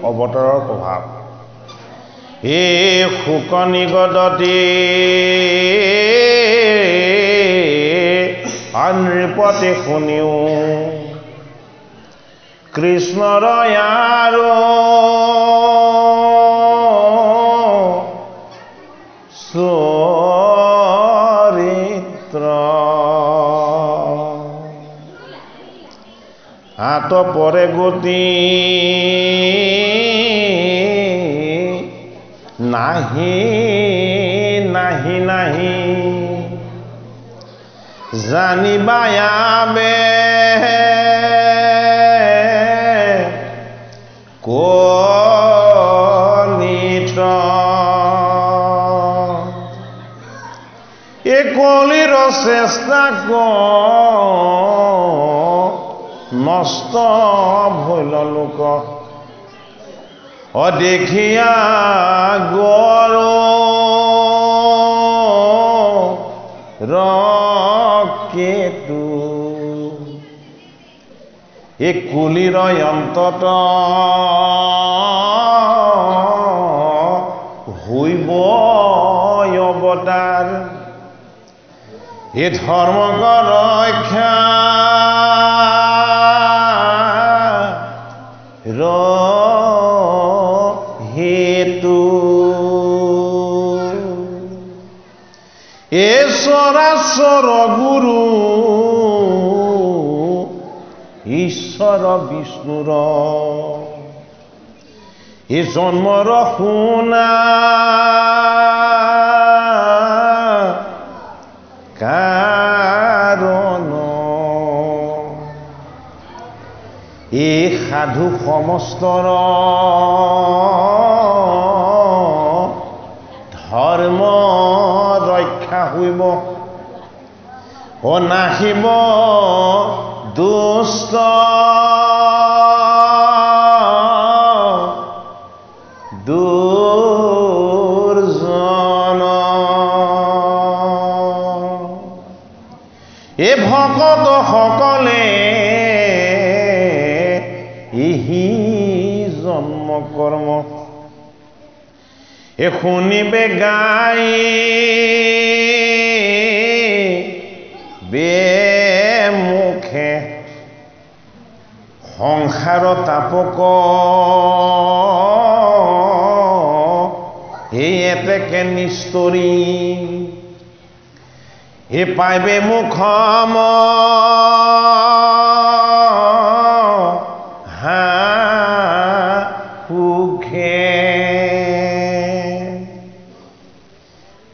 অৱতাৰৰ প্ৰভাৱ এই শোক নিগদতি অনৃপতি শুনিও কৃষ্ণৰ আৰু চৰিত্ৰ হাত পৰে গতি নাহি নাহি নাহি জানিবা আবে কলিত এ কলিৰ চেষ্টা নষ্ট ভৈল লোক অদেখিয়া গৰু ৰকেতু এই কুলিৰ অন্তত হইব অৱতাৰ এই ধৰ্মক ৰক্ষা হেতু এ চৰাচৰ গুৰু ঈশ্বৰ বিষ্ণুৰ এই জন্মৰ শুনা কাৰণ এই সাধু সমস্তৰ ধৰ্ম ৰক্ষা হইব ও নাহিব দুষ্ট দুৰ্জন এ ভকত সকলে ইহি জন্ম কৰ্ম এ শুনিবে গাই বেমুখে সংসাৰ তাপক এই এতেকে নিস্তৰি এ পাইবে মুখম সুখে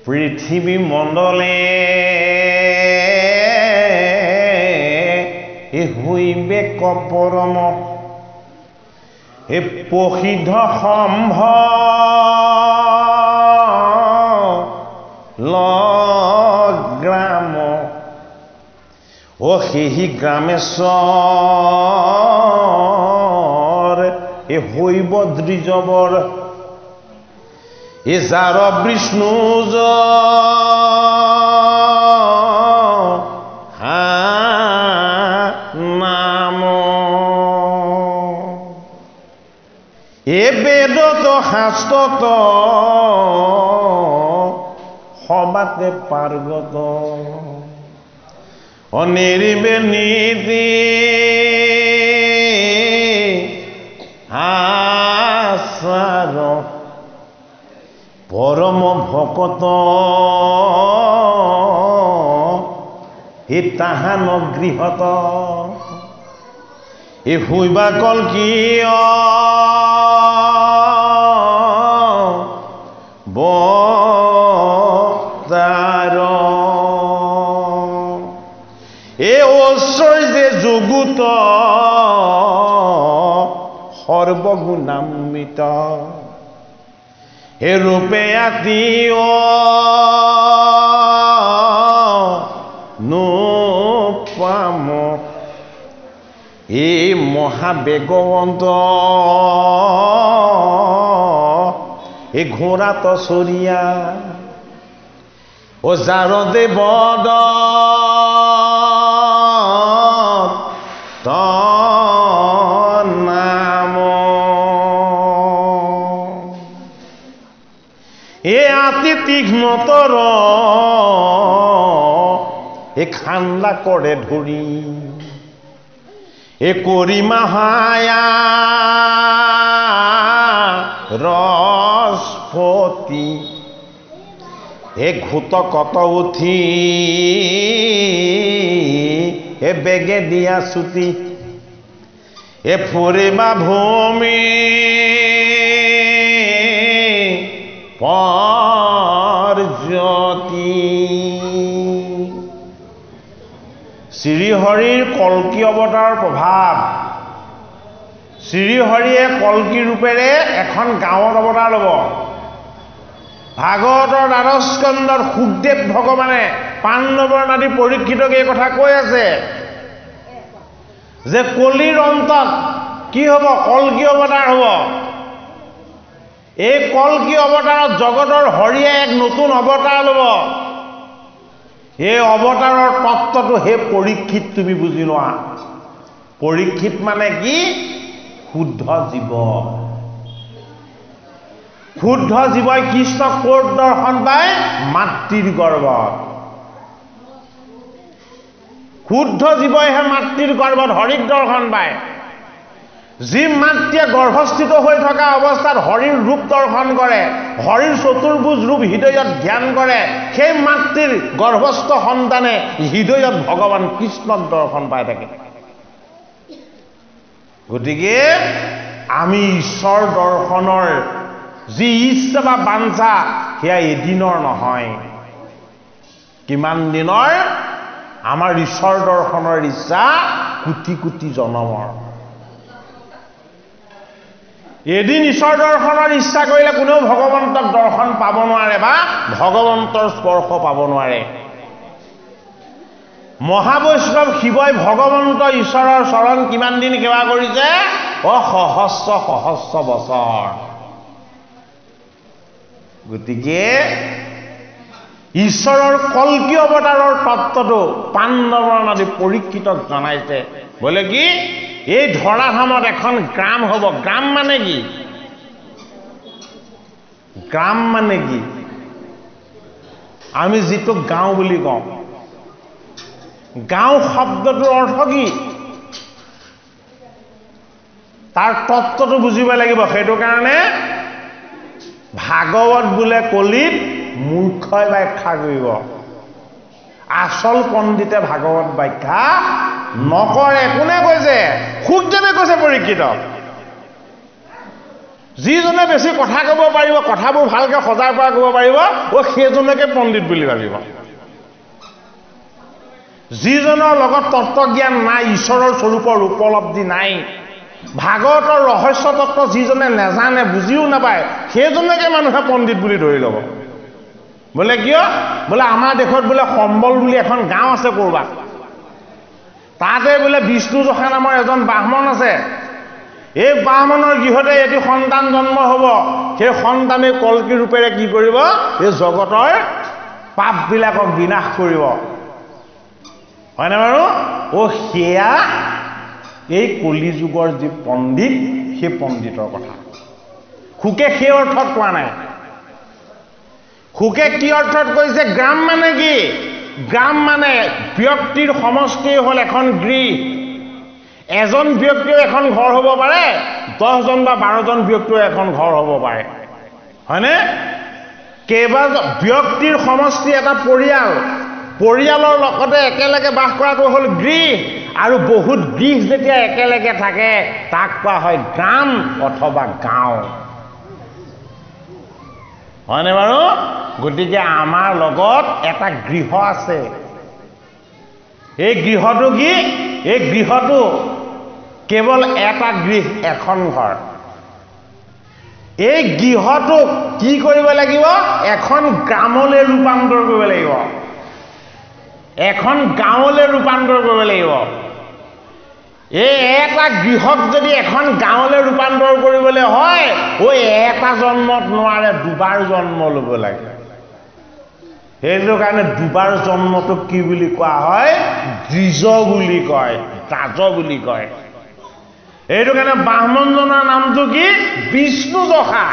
পৃথিৱী মণ্ডলে এ হইবে কপৰম এ প্ৰসিদ্ধ সম্ভ গ্ৰাম ও সেই গ্ৰামেশ্বৰ এ হইব দ্বিজবৰ এ যাৰ বিষ্ণু নাম এ বেদত শাস্ত্ৰত সবাতে পাৰ্গত অনিৰিবে নীতি আচাৰ পৰম ভকত ই তাহান গৃহত ই শুইবা কল্কীয় বতাৰ এ ঐশ্বৰ্যে যুগুত সৰ্বগুণান্বিত এ ৰূপে আত্মীয় নোপাম এই মহাবেগৱন্ত এই ঘোঁৰাত চৰিয়া ও যাৰ দেৱদ নাম এ আতি তীক্ষ্ণতৰ এ খান্দা কৰে ধৰি এ কৰিমা হায়া ৰসপতি এ ঘুতকত উঠি এ বেগে দিয়া চুটি এ ফুৰিবা ভূমি পৰজ্যোতি শ্ৰীহৰিৰ কল্কি অৱতাৰৰ প্ৰভাৱ শ্ৰীহৰিয়ে কল্কি ৰূপেৰে এখন গাঁৱত অৱতাৰ ল'ব ভাগৱতৰ দ্বাদশ স্কন্ধত সুখদেৱ ভগৱানে পাণ্ডৱৰ নাতি পৰীক্ষিতক এই কথা কৈ আছে যে কলিৰ অন্তত কি হ'ব কল্কি অৱতাৰ হ'ব এই কল্কি অৱতাৰত জগতৰ হৰিয়ে এক নতুন অৱতাৰ ল'ব এই অৱতাৰৰ তত্ত্বটো হে পৰীক্ষিত তুমি বুজি লোৱা পৰীক্ষিত মানে কি শুদ্ধ জীৱ শুদ্ধ জীৱই কৃষ্ণক ক'ত দৰ্শন পায় মাতৃৰ গৰ্ভত শুদ্ধ জীৱইহে মাতৃৰ গৰ্ভত হৰিক দৰ্শন পায় যি মাতৃয়ে গৰ্ভস্থিত হৈ থকা অৱস্থাত হৰিৰ ৰূপ দৰ্শন কৰে হৰিৰ চতুৰ্ভুজ ৰূপ হৃদয়ত ধ্যান কৰে সেই মাতৃৰ গৰ্ভস্থ সন্তানে হৃদয়ত ভগৱান কৃষ্ণক দৰ্শন পাই থাকে গতিকে আমি ঈশ্বৰ দৰ্শনৰ যি ইচ্ছা বা বাঞ্ছা সেয়া এদিনৰ নহয়, কিমান দিনৰ? আমাৰ ঈশ্বৰ দৰ্শনৰ ইচ্ছা কোটি কোটি জনমৰ। এদিন ঈশ্বৰ দৰ্শনৰ ইচ্ছা কৰিলে কোনেও ভগৱন্তক দৰ্শন পাব নোৱাৰে বা ভগৱন্তৰ স্পৰ্শ পাব নোৱাৰে। মহাবৈষ্ণৱ শিৱই ভগৱন্ত ঈশ্বৰৰ চৰণ কিমান দিন সেৱা কৰিছে? সহস্ৰ সহস্ৰ বছৰ। গতিকে ঈশ্বৰৰ কল্কি অৱতাৰৰ তত্ত্বটো পাণ্ডৱৰ নদী পৰীক্ষিতক জনাইছে। বোলে কি? এই ধৰাধামত এখন গ্ৰাম হ'ব। গ্ৰাম মানে কি? গ্ৰাম মানে কি? আমি যিটো গাঁও বুলি কওঁ, গাঁও শব্দটোৰ অৰ্থ কি? তাৰ তত্ত্বটো বুজিব লাগিব। সেইটো কাৰণে ভাগৱত বোলে কলিত মূৰ্খই ব্যাখ্যা কৰিব, আচল পণ্ডিতে ভাগৱত ব্যাখ্যা নকৰে। কোনে কৈছে? শুকদেৱে কৈছে পৰীক্ষিতক। যিজনে বেছি কথা ক'ব পাৰিব, কথাবোৰ ভালকে সজাৰ পৰা ক'ব পাৰিব, সেইজনকে পণ্ডিত বুলি ভাবিব। যিজনৰ লগত তত্ত্বজ্ঞান নাই, ঈশ্বৰৰ স্বৰূপৰ উপলব্ধি নাই, ভাগৱতৰ ৰহস্য তত্ত্ব যিজনে নেজানে, বুজিও নাপায়, সেইজনকে মানুহে পণ্ডিত বুলি ধৰি ল'ব। বোলে কিয়? বোলে আমাৰ দেশত বোলে সম্বল বুলি এখন গাঁও আছে ক'ৰবাত, তাতে বোলে বিষ্ণু যখা নামৰ এজন ব্ৰাহ্মণ আছে। এই ব্ৰাহ্মণৰ গৃহতে এটি সন্তান জন্ম হ'ব। সেই সন্তানে কল্কি ৰূপেৰে কি কৰিব? এই জগতৰ পাপবিলাকক বিনাশ কৰিব। হয়নে বাৰু? সেয়া এই কলি যুগৰ যি পণ্ডিত, সেই পণ্ডিতৰ কথা। শুকে সেই অৰ্থত কোৱা নাই। শুকে কি অৰ্থত কৈছে? গ্ৰাম মানে কি? গ্ৰাম মানে ব্যক্তিৰ সমষ্টি হ'ল এখন গৃহ। এজন ব্যক্তিও এখন ঘৰ হ'ব পাৰে, 10জন বা 12জন ব্যক্তিও এখন ঘৰ হ'ব পাৰে। হয়নে? কেইবাজন ব্যক্তিৰ সমষ্টি এটা পৰিয়াল। পৰিয়ালৰ লগতে একেলগে বাস কৰাটো হ'ল গৃহ। আৰু বহুত গৃহ যেতিয়া একেলগে থাকে তাক কোৱা হয় গ্ৰাম অথবা গাঁও। হয়নে বাৰু? গতিকে আমাৰ লগত এটা গৃহ আছে। এই গৃহটো কি? এই গৃহটো কেৱল এটা গৃহ, এখন ঘৰ। এই গৃহটোক কি কৰিব লাগিব? এখন গ্ৰামলৈ ৰূপান্তৰ কৰিব লাগিব, এখন গাঁৱলৈ ৰূপান্তৰ কৰিব লাগিব। এই এটা গৃহক যদি এখন গাঁৱলৈ ৰূপান্তৰ কৰিবলৈ হয়, এটা জন্মত নোৱাৰে, দুবাৰ জন্ম ল'ব লাগে। সেইটো কাৰণে দুবাৰ জন্মটোক কি বুলি কোৱা হয়? দ্বিজ বুলি কয়, দ্বাজ বুলি কয়। সেইটো কাৰণে ব্ৰাহ্মণজনৰ নামটো কি? বিষ্ণু যখা।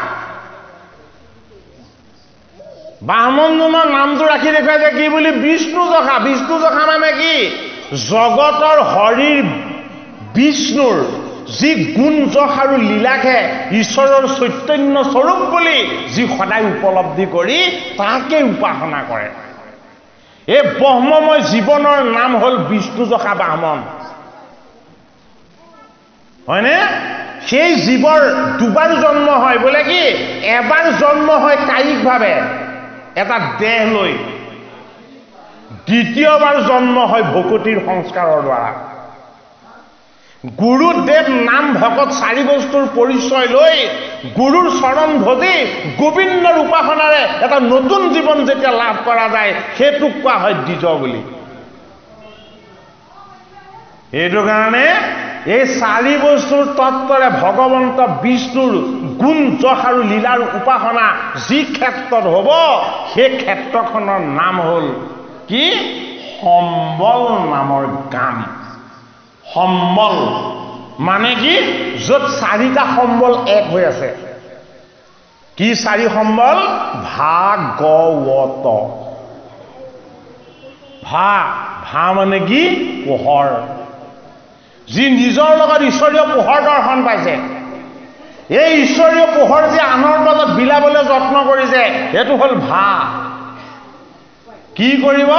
ব্ৰাহ্মণজনৰ নামটো ৰাখি দেখুৱাইছে কি বুলি? বিষ্ণু যখা। বিষ্ণু যখা মানে কি? জগতৰ হৰিৰ, বিষ্ণুৰ যি গুণ যশ আৰু লীলাকে ঈশ্বৰৰ চৈতন্য স্বৰূপ বুলি যি সদায় উপলব্ধি কৰি তাকে উপাসনা কৰে। এই ব্ৰহ্মময় জীৱনৰ নাম হ'ল বিষ্ণু যখা ব্ৰাহ্মণ। হয়নে? সেই জীৱৰ দুবাৰ জন্ম হয়। বোলে কি? এবাৰ জন্ম হয় কায়িকভাৱে এটা দেহ লৈ, দ্বিতীয়বাৰ জন্ম হয় ভকতিৰ সংস্কাৰৰ দ্বাৰা। গুৰুদেৱ নাম ভকত 4 বস্তুৰ পৰিচয় লৈ গুৰুৰ চৰণ ভজি গোবিন্দৰ উপাসনাৰে এটা নতুন জীৱন যেতিয়া লাভ কৰা যায়, সেইটোক কোৱা হয় দ্বিজ বুলি। এইটো কাৰণে এই 4 বস্তুৰ তত্ত্বৰে ভগৱন্ত বিষ্ণুৰ গুণ যশ আৰু লীলাৰ উপাসনা যি ক্ষেত্ৰত হ'ব, সেই ক্ষেত্ৰখনৰ নাম হ'ল কি? সম্বল নামৰ গাম। সম্বল মানে কি? য'ত 4টা সম্বল এক হৈ আছে। কি 4 সম্বল? ভাগৱত। ভা মানে কি? পোহৰ। যি নিজৰ লগত ঈশ্বৰীয় পোহৰ দৰ্শন পাইছে, এই ঈশ্বৰীয় পোহৰ যি আনৰ মাজত বিলাবলৈ যত্ন কৰিছে, সেইটো হ'ল ভা। কি কৰিব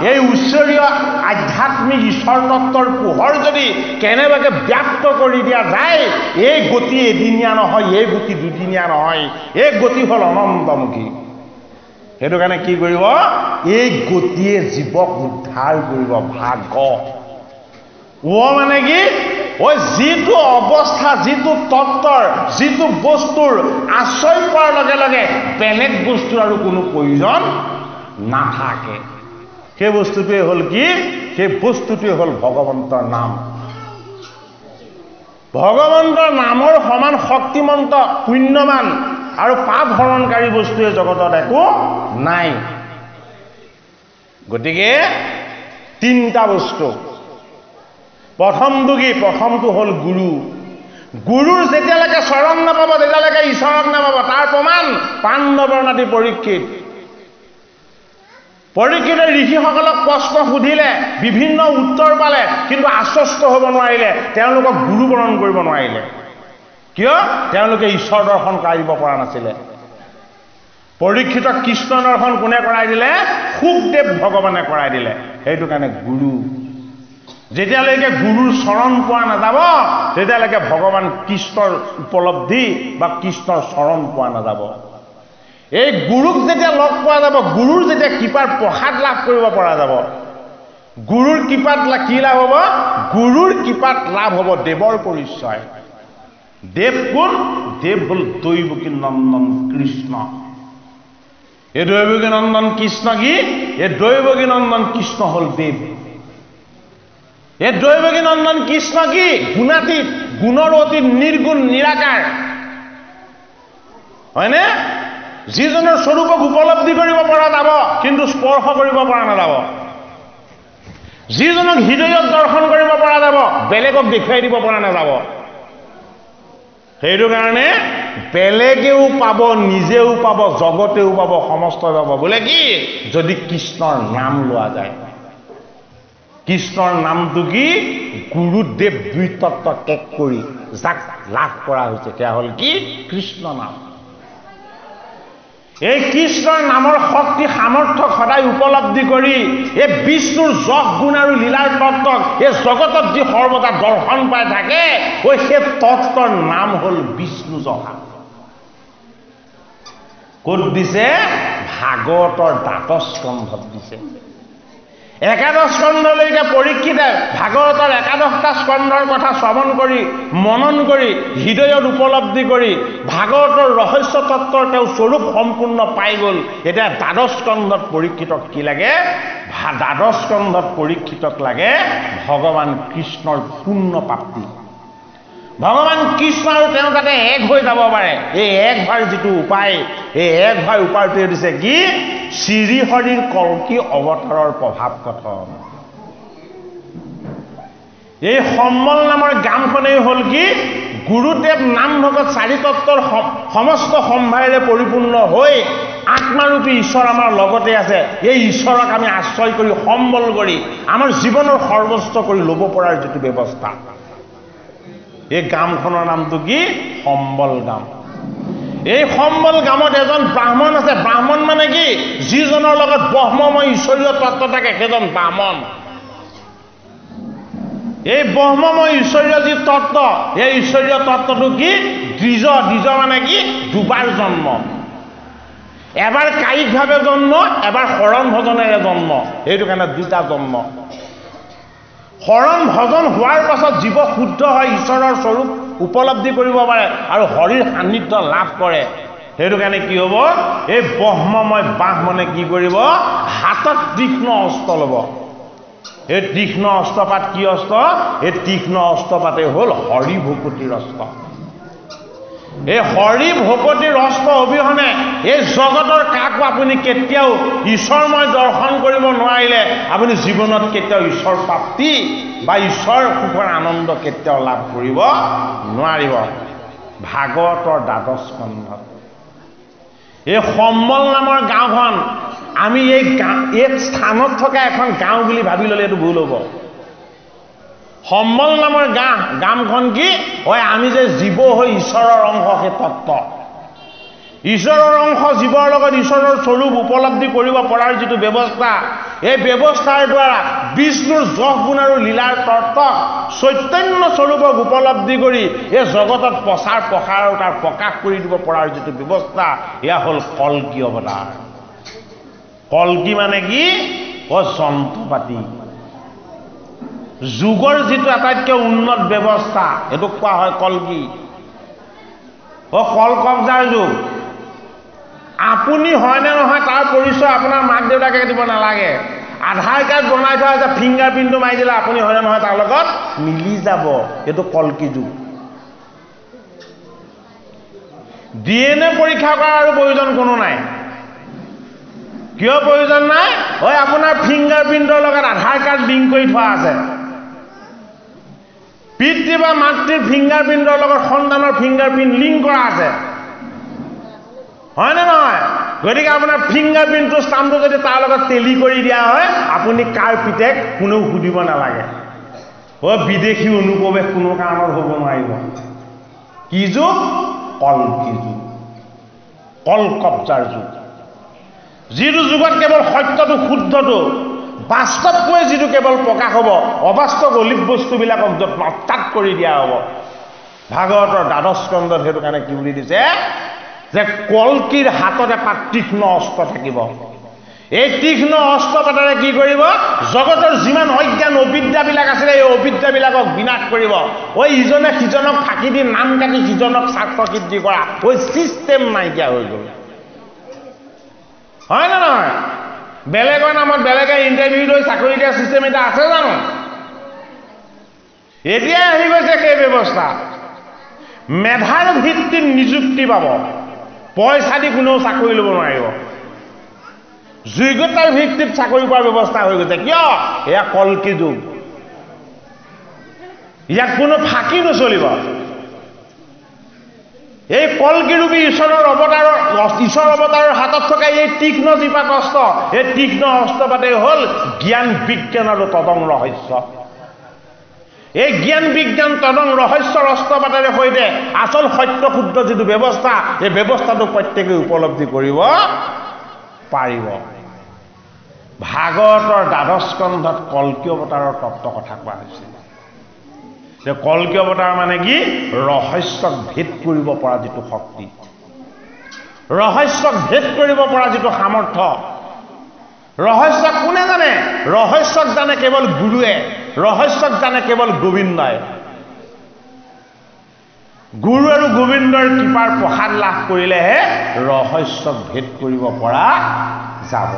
এই উচ্চৰীয় আধ্যাত্মিক ঈশ্বৰ তত্ত্বৰ পোহৰ যদি কেনেবাকৈ ব্যক্ত কৰি দিয়া যায় এই গতি এদিনীয়া নহয় এই গতি দুদিনীয়া নহয় এই গতি হ'ল অনন্তমুখী সেইটো কাৰণে কি কৰিব এই গতিয়ে জীৱক উদ্ধাৰ কৰিব ভাগ মানে কি ওই যিটো অৱস্থা যিটো তত্ত্বৰ যিটো বস্তুৰ আশ্ৰয় পোৱাৰ লগে লগে বেলেগ বস্তুৰ আৰু কোনো প্ৰয়োজন নাথাকে সেই বস্তুটোৱে হ'ল কি সেই বস্তুটোৱে হ'ল ভগৱন্তৰ নাম ভগৱন্তৰ নামৰ সমান শক্তিমন্ত পুণ্যৱান আৰু পাপ হৰণকাৰী বস্তুৱে জগতত একো নাই গতিকে তিনিটা বস্তু প্ৰথমটো হ'ল গুৰু গুৰুৰ যেতিয়ালৈকে চৰণ নাপাব তেতিয়ালৈকে ঈশ্বৰক নাপাব তাৰ প্ৰমাণ পাণ্ডৱৰ নাতি পৰীক্ষিতে ঋষিসকলক প্ৰশ্ন সুধিলে বিভিন্ন উত্তৰ পালে কিন্তু আশ্বস্ত হ'ব নোৱাৰিলে তেওঁলোকক গুৰু বৰণ কৰিব নোৱাৰিলে কিয় তেওঁলোকে ঈশ্বৰ দৰ্শন কৰাই দিব পৰা নাছিলে পৰীক্ষিতক কৃষ্ণ দৰ্শন কোনে কৰাই দিলে শুকদেৱ ভগৱানে কৰাই দিলে সেইটো কাৰণে গুৰু যেতিয়ালৈকে গুৰুৰ চৰণ পোৱা নাযাব তেতিয়ালৈকে ভগৱান কৃষ্ণৰ উপলব্ধি বা কৃষ্ণৰ চৰণ পোৱা নাযাব এই গুৰুক যেতিয়া লগ পোৱা যাব গুৰুৰ যেতিয়া কৃপাৰ প্ৰসাদ লাভ কৰিব পৰা যাব গুৰুৰ কৃপাত কি লাভ হ'ব গুৰুৰ কৃপাত লাভ হ'ব দেৱৰ পৰিচয় দেৱ কোন দেৱ হ'ল দৈৱকী নন্দন কৃষ্ণ এই দৈৱকী নন্দন কৃষ্ণ কি এই দৈৱকী নন্দন কৃষ্ণ হ'ল দেৱ এই দৈৱকী নন্দন কৃষ্ণ কি গুণাতীত গুণৰ অতীত নিৰ্গুণ নিৰাকাৰ হয়নে যিজনৰ স্বৰূপক উপলব্ধি কৰিব পৰা যাব কিন্তু স্পৰ্শ কৰিব পৰা নাযাব যিজনক হৃদয়ত দৰ্শন কৰিব পৰা যাব বেলেগক দেখুৱাই দিব পৰা নাযাব সেইটো কাৰণে বেলেগেও পাব নিজেও পাব জগতেও পাব সমস্তই পাব বোলে কি যদি কৃষ্ণৰ নাম লোৱা যায় কৃষ্ণৰ নামটো কি গুৰুদেৱ দুই তত্ত্ব ত্যাগ কৰি যাক লাভ কৰা হৈছে সেয়া হ'ল কি কৃষ্ণ নাম এই কৃষ্ণৰ নামৰ শক্তি সামৰ্থ্য সদায় উপলব্ধি কৰি এই বিষ্ণুৰ যশ গুণ আৰু লীলাৰ তত্ত্বক এই জগতত যি সৰ্বদা দৰ্শন পাই থাকে ওই সেই তত্ত্বৰ নাম হ'ল বিষ্ণু জহা ক'ত দিছে ভাগৱতৰ দ্বাদশ স্কন্ধত দিছে একাদশ স্কন্ধলৈকে পৰীক্ষিতে ভাগৱতৰ একাদশটা স্কন্ধৰ কথা শ্ৰৱণ কৰি মনন কৰি হৃদয়ত উপলব্ধি কৰি ভাগৱতৰ ৰহস্য তত্ত্বৰ তেওঁ স্বৰূপ সম্পূৰ্ণ পাই গ'ল এতিয়া দ্বাদশ স্কন্ধত পৰীক্ষিতক কি লাগে দ্বাদশ স্কন্ধত পৰীক্ষিতক লাগে ভগৱান কৃষ্ণৰ পূৰ্ণ প্ৰাপ্তি ভগৱান কৃষ্ণ আৰু তেওঁ যাতে এক হৈ যাব পাৰে এই এক হোৱাৰ যিটো উপায় এই এক হোৱাৰ উপায়টোৱে দিছে কি শ্ৰীহৰিৰ কল্কি অৱতাৰৰ প্ৰভাৱ কথন এই সম্বল নামৰ গানখনেই হ'ল কি গুৰুদেৱ নাম ভগত চাৰি তত্ত্বৰ সমস্ত সম্ভাৰেৰে পৰিপূৰ্ণ হৈ আত্মাৰূপী ঈশ্বৰ আমাৰ লগতে আছে এই ঈশ্বৰক আমি আশ্ৰয় কৰি সম্বল কৰি আমাৰ জীৱনৰ সৰ্বস্ব কৰি ল'ব পৰাৰ যিটো ব্যৱস্থা এই গামখনৰ নামটো কি সম্বল গাম এই সম্বল গামত এজন ব্ৰাহ্মণ আছে ব্ৰাহ্মণ মানে কি যিজনৰ লগত ব্ৰহ্মময় ঈশ্বৰীয় তত্ত্ব থাকে সেইজন ব্ৰাহ্মণ এই ব্ৰহ্মময় ঈশ্বৰীয় যি তত্ত্ব এই ঈশ্বৰীয় তত্ত্বটো কি দ্বিজ মানে কি দুবাৰ জন্ম এবাৰ কায়িকভাৱে জন্ম এবাৰ শৰণ ভজনেৰে জন্ম সেইটো কাৰণে দুটা জন্ম শৰণ ভজন হোৱাৰ পাছত জীৱ শুদ্ধ হয় ঈশ্বৰৰ স্বৰূপ উপলব্ধি কৰিব পাৰে আৰু হৰিৰ সান্নিধ্য লাভ কৰে সেইটো কাৰণে কি হ'ব এই ব্ৰহ্মময় ব্ৰাহ্মণে কি কৰিব হাতত তীক্ষ্ণ অস্ত্ৰ ল'ব এই তীক্ষ্ণ অস্ত্ৰপাত কি অস্ত্ৰ এই তীক্ষ্ণ অস্ত্ৰপাতে হ'ল হৰি ভকতিৰ অস্ত্ৰ এই হৰি ভকতিৰ অস্ত্ৰ অবিহনে এই জগতৰ কাকো আপুনি কেতিয়াও ঈশ্বৰময় দৰ্শন কৰিব নোৱাৰিলে আপুনি জীৱনত কেতিয়াও ঈশ্বৰ প্ৰাপ্তি বা ঈশ্বৰ সুখৰ আনন্দ কেতিয়াও লাভ কৰিব নোৱাৰিব ভাগৱতৰ দ্বাদশ স্কন্ধত এই সম্বল নামৰ গাঁওখন আমি এই স্থানত থকা এখন গাঁও বুলি ভাবি ল'লে এইটো ভুল হ'ব সম্বল নামৰ গামখন কি হয় আমি যে জীৱ হৈ ঈশ্বৰৰ অংশ সেই তত্ত্ব ঈশ্বৰৰ অংশ জীৱৰ লগত ঈশ্বৰৰ স্বৰূপ উপলব্ধি কৰিব পৰাৰ যিটো ব্যৱস্থা, এই ব্যৱস্থাৰ দ্বাৰা বিষ্ণুৰ যশ গুণ আৰু লীলাৰ তত্ত্বক চৈতন্য স্বৰূপক উপলব্ধি কৰি এই জগতত প্ৰচাৰ প্ৰসাৰ আৰু তাৰ প্ৰকাশ কৰি দিব পৰাৰ যিটো ব্যৱস্থা, এয়া হ'ল কল্কি অৱতাৰ। কল্কি মানে কি? যন্ত্ৰপাতি, যুগৰ যিটো আটাইতকৈ উন্নত ব্যৱস্থা, এইটোক কোৱা হয় কল্কি। কল কব্জাৰ যুগ। আপুনি হয়নে নহয় তাৰ পৰিচয় আপোনাৰ মাক দেউতাকে দিব নালাগে। আধাৰ কাৰ্ড বনাই থোৱা আছে, ফিংগাৰ প্ৰিণ্টটো মাৰি দিলে আপুনি হয়নে নহয় তাৰ লগত মিলি যাব। এইটো কল্কি যুগ। DNA পৰীক্ষা কৰাৰ আৰু প্ৰয়োজন কোনো নাই। কিয় প্ৰয়োজন নাই? আপোনাৰ ফিংগাৰ প্ৰিণ্টৰ লগত আধাৰ কাৰ্ড লিংক কৰি থোৱা আছে। পিতৃ বা মাতৃৰ ফিংগাৰ প্ৰিণ্টৰ লগত সন্তানৰ ফিংগাৰ প্ৰিণ্ট লিংক কৰা আছে, হয়নে নহয়? গতিকে আপোনাৰ ফিংগাৰ প্ৰিণ্টটো ষ্টাম্পটো যদি তাৰ লগত টেলি কৰি দিয়া হয়, আপুনি কাৰ পিতেক কোনেও সুধিব নালাগে। বিদেশী অনুপ্ৰৱেশ কোনো কাৰণত হ'ব নোৱাৰিব। কি যুগ? কল্কি যুগ, কল কব্জাৰ যুগ। যিটো যুগত কেৱল সত্যটো শুদ্ধটো বাস্তৱকৈ যিটো কেৱল প্ৰকাশ হ'ব, অবাস্তৱ অলিভ বস্তুবিলাকক য'ত নস্যাৎ কৰি দিয়া হ'ব। ভাগৱতৰ দ্বাদশ স্কন্ধত সেইটো কাৰণে কি বুলি দিছে যে কল্কিৰ হাতত এটা তীক্ষ্ণ অস্ত্ৰ থাকিব। এই তীক্ষ্ণ অস্ত্ৰপাতেৰে কি কৰিব? জগতৰ যিমান অজ্ঞান অবিদ্যাবিলাক আছিলে এই অবিদ্যাবিলাকক বিনাশ কৰিব। ইজনে সিজনক ফাঁকি দি নাম কাটি সিজনক স্বাৰ্থ সিদ্ধি কৰা চিষ্টেম নাইকিয়া হৈ গ'ল, হয় নে নহয়? বেলেগৰ নামত বেলেগে ইণ্টাৰভিউ লৈ চাকৰি দিয়া চিষ্টেম এটা আছে জানো? এতিয়াই আহি গৈছে সেই ব্যৱস্থা। মেধাৰ ভিত্তিত নিযুক্তি পাব, পইচা দি কোনেও চাকৰি ল'ব নোৱাৰিব। যোগ্যতাৰ ভিত্তিত চাকৰি পোৱাৰ ব্যৱস্থা হৈ গৈছে। কিয়? এয়া কল্কি যুগ। ইয়াত কোনো ফাঁকি নচলিব। এই কল্কিৰূপী ঈশ্বৰ অৱতাৰৰ হাতত থকা এই তীক্ষ্ণ যিপাত অস্ত্ৰ, এই তীক্ষ্ণ অস্ত্ৰপাতে হ'ল জ্ঞান বিজ্ঞান আৰু তদং ৰহস্য। এই জ্ঞান বিজ্ঞান তদং ৰহস্যৰ অস্ত্ৰপাতেৰে সৈতে আচল সত্য শুদ্ধ যিটো ব্যৱস্থা, এই ব্যৱস্থাটো প্ৰত্যেকে উপলব্ধি কৰিব পাৰিব। ভাগৱতৰ দ্বাদশ স্কন্ধত কল্কি অৱতাৰৰ তত্ত্ব কথা কোৱা হৈছিল। যে কল্কি অৱতাৰ মানে কি? ৰহস্যক ভেদ কৰিব পৰা যিটো শক্তি, ৰহস্যক ভেদ কৰিব পৰা যিটো সামৰ্থ্য। ৰহস্যক কোনে জানে? ৰহস্যক জানে কেৱল গুৰুৱে, ৰহস্যক জানে কেৱল গোবিন্দই। গুৰু আৰু গোবিন্দৰ কৃপাৰ প্ৰসাদ লাভ কৰিলেহে ৰহস্যক ভেদ কৰিব পৰা যাব।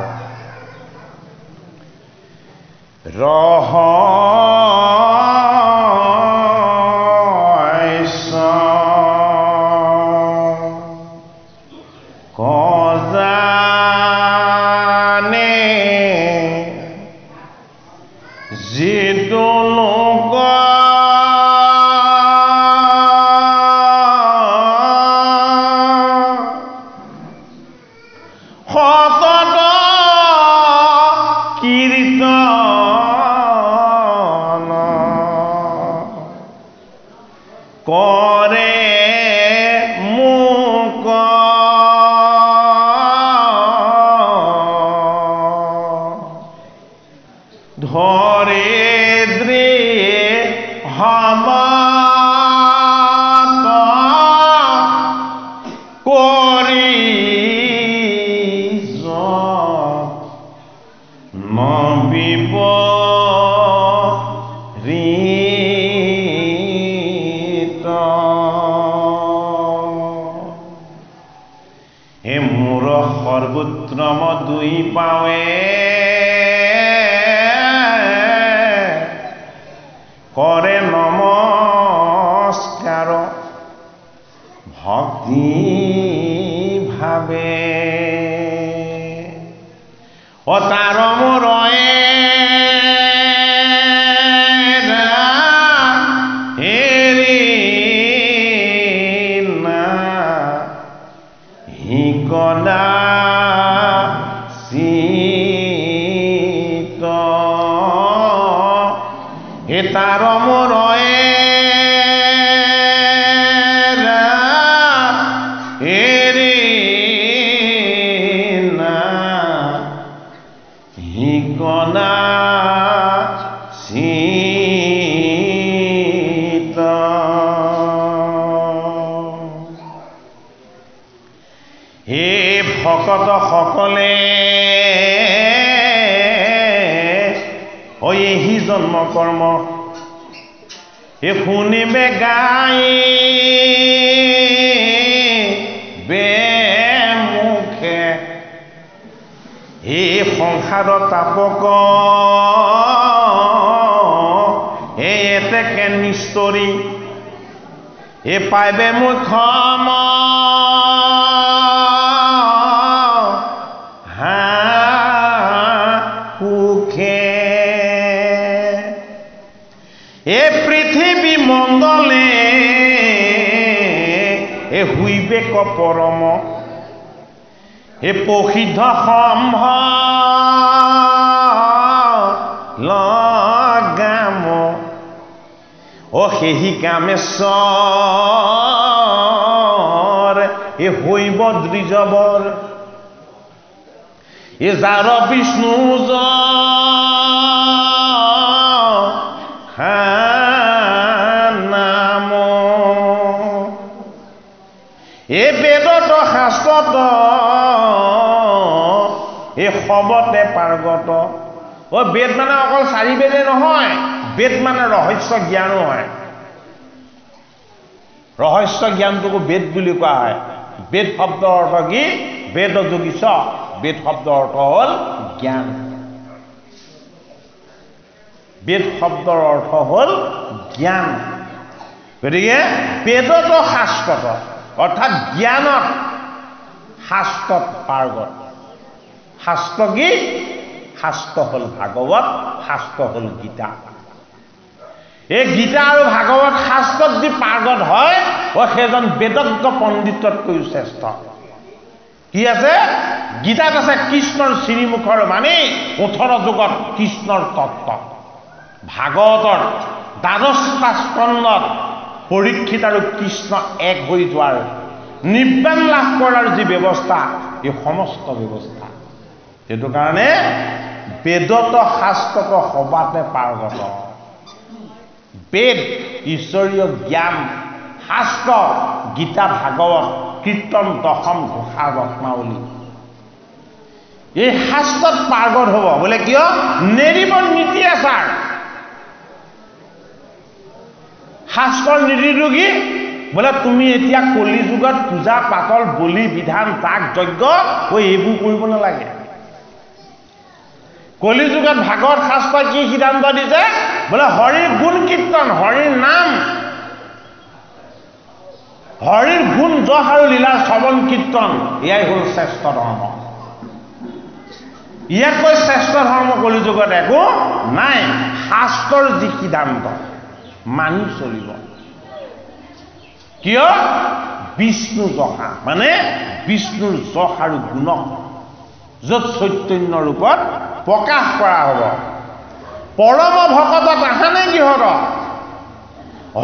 সৰ্বোত্তম দুই পাৱে কৰে নমস্কাৰ ভক্তি ভাবে তাৰ মৰয়ে তাৰ মৰয়ে ৰে ভকত সকলে এহি জন্ম কৰ্ম শুনিবে গাই বেমুখে এই সংসাৰ তাপক এতেকে নিস্তৰি পাইবে মুখম সুখে পৃথিৱী মণ্ডলে হুইবে কপৰম প্ৰসিদ্ধ সম্ভ লগাম সেহি কামেশ্বৰ হৈব দ্বিজবৰ যাৰ বিষ্ণু নাম বেদত শাস্ত্ৰত সবতে পাৰ্গত বেদ মানে অকল চাৰি বেদে নহয় বেদ মানে ৰহস্য জ্ঞানো হয় ৰহস্য জ্ঞানটোকো বেদ বুলি কোৱা হয় বেদ শব্দৰ অৰ্থ কি বেদ যোগীছ বেদ শব্দৰ অৰ্থ হ'ল জ্ঞান বেদ শব্দৰ অৰ্থ হ'ল জ্ঞান গতিকে বেদত শাস্ত্ৰত অৰ্থাৎ জ্ঞানত শাস্ত্ৰত পাৰ্গত শাস্ত্ৰ কি শাস্ত্ৰ হ'ল ভাগৱত শাস্ত্ৰ হ'ল গীতা এই গীতা আৰু ভাগৱত শাস্ত্ৰত যি পাৰ্গত হয় সেইজন বেদজ্ঞ পণ্ডিততকৈও শ্ৰেষ্ঠ কি আছে গীতাত আছে কৃষ্ণৰ শ্ৰীমুখৰ বাণী 18 যুগত কৃষ্ণৰ তত্ত্ব ভাগৱতৰ 12টা স্কন্ধত পৰীক্ষিত আৰু কৃষ্ণ এক হৈ যোৱাৰ নিব্বাণ লাভ কৰাৰ যি ব্যৱস্থা এই সমস্ত ব্যৱস্থা সেইটো কাৰণে বেদত শাস্ত্ৰত সবাতে পাৰ্গত বেদ ঈশ্বৰীয় জ্ঞান শাস্ত্ৰ গীতা ভাগৱত কীৰ্তন দশম ঘোষা ৰত্নাৱলী এই শাস্ত্ৰত পাৰ্গত হ'ব বোলে কিয় নেৰিব নীতি আচাৰ শাস্ত্ৰৰ নীতিটো কি বোলে তুমি এতিয়া কলি যুগত পূজা পাতল বলি বিধান যাগ যজ্ঞ এইবোৰ কৰিব নালাগে কলি যুগত ভাগৱত শাস্ত্ৰই কি সিদ্ধান্ত দিছে বোলে হৰিৰ গুণ কীৰ্তন হৰিৰ নাম হৰিৰ গুণ যশ আৰু লীলাৰ শ্ৰৱণ কীৰ্তন এয়াই হ'ল শ্ৰেষ্ঠ ধৰ্ম ইয়াতকৈ শ্ৰেষ্ঠ ধৰ্ম কলি যুগত একো নাই শাস্ত্ৰৰ যি সিদ্ধান্ত মানি চলিব কিয় বিষ্ণু যশা মানে বিষ্ণুৰ যশ আৰু গুণক য'ত চৈতন্য ৰূপত প্ৰকাশ কৰা হ'ব পৰম ভকত তাহানে কিহত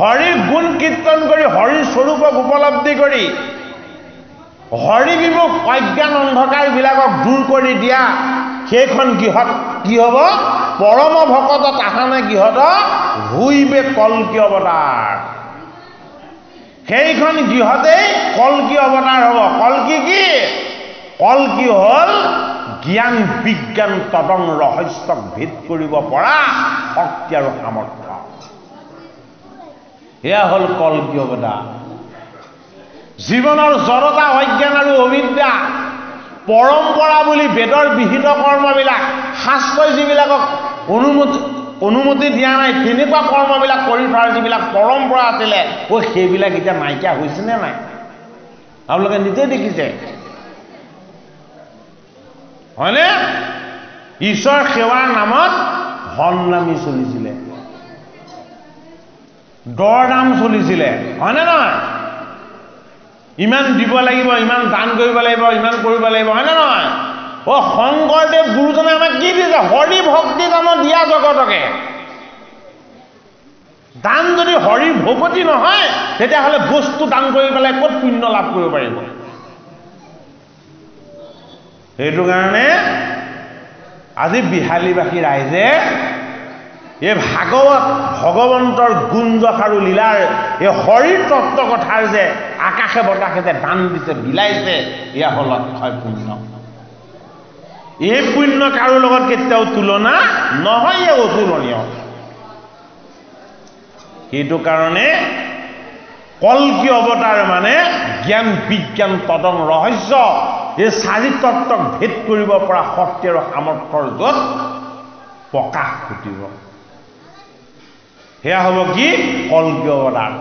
হৰিৰ গুণ কীৰ্তন কৰি হৰিৰ স্বৰূপক উপলব্ধি কৰি হৰি বিমুখ অজ্ঞান অন্ধকাৰবিলাকক দূৰ কৰি দিয়া সেইখন গৃহত কি হ'ব পৰম ভকত তাহানে গৃহত হুইবে কল্কি অৱতাৰ সেইখন গৃহতেই কল্কি অৱতাৰ হ'ব কল্কি কি কল্কি হ'ল জ্ঞান বিজ্ঞান তদং ৰহস্যক ভেদ কৰিব পৰা শক্তি আৰু সামৰ্থ্য এয়া হ'ল কল্কি অৱতাৰ জীৱনৰ জড়তা অজ্ঞান আৰু অবিদ্যা পৰম্পৰা বুলি বেদৰ বিহিত কৰ্মবিলাক শাস্ত্ৰই যিবিলাকক অনুমতি দিয়া নাই তেনেকুৱা কৰ্মবিলাক কৰি থোৱাৰ যিবিলাক পৰম্পৰা আছিলে সেইবিলাক এতিয়া নাইকিয়া হৈছেনে নাই আপোনালোকে নিজে দেখিছে হয়নে ঈশ্বৰ সেৱাৰ নামত হননামি চলিছিলে দৰদাম চলিছিলে হয়নে নহয় ইমান দিব লাগিব ইমান দান কৰিব লাগিব ইমান কৰিব লাগিব হয়নে নহয় শংকৰদেৱ গুৰুজনে আমাক কি দিছে হৰি ভক্তি দান দিয়া জগতকে দান যদি হৰি ভকতি নহয় তেতিয়াহ'লে বস্তু দান কৰি পেলাই ক'ত পুণ্য লাভ কৰিব পাৰিব সেইটো কাৰণে আজি বিহালীবাসী ৰাইজে এই ভাগৱত ভগৱন্তৰ গুঞ্জক আৰু লীলাৰ এই হৰিৰ তত্ত্ব কথাৰ যে আকাশে বতাহে যে দান দিছে বিলাইছে এয়া হ'ল অক্ষয় পুণ্য এই পুণ্য কাৰো লগত কেতিয়াও তুলনা নহয় এই অতুলনীয় সেইটো কাৰণে কল্কি অৱতাৰ মানে জ্ঞান বিজ্ঞান তদং ৰহস্য এই চাৰি তত্ত্বক ভেদ কৰিব পৰা শক্তি আৰু সামৰ্থ্যৰ য'ত প্ৰকাশ ঘটিব সেয়া হ'ব কি কল্কি অৱতাৰ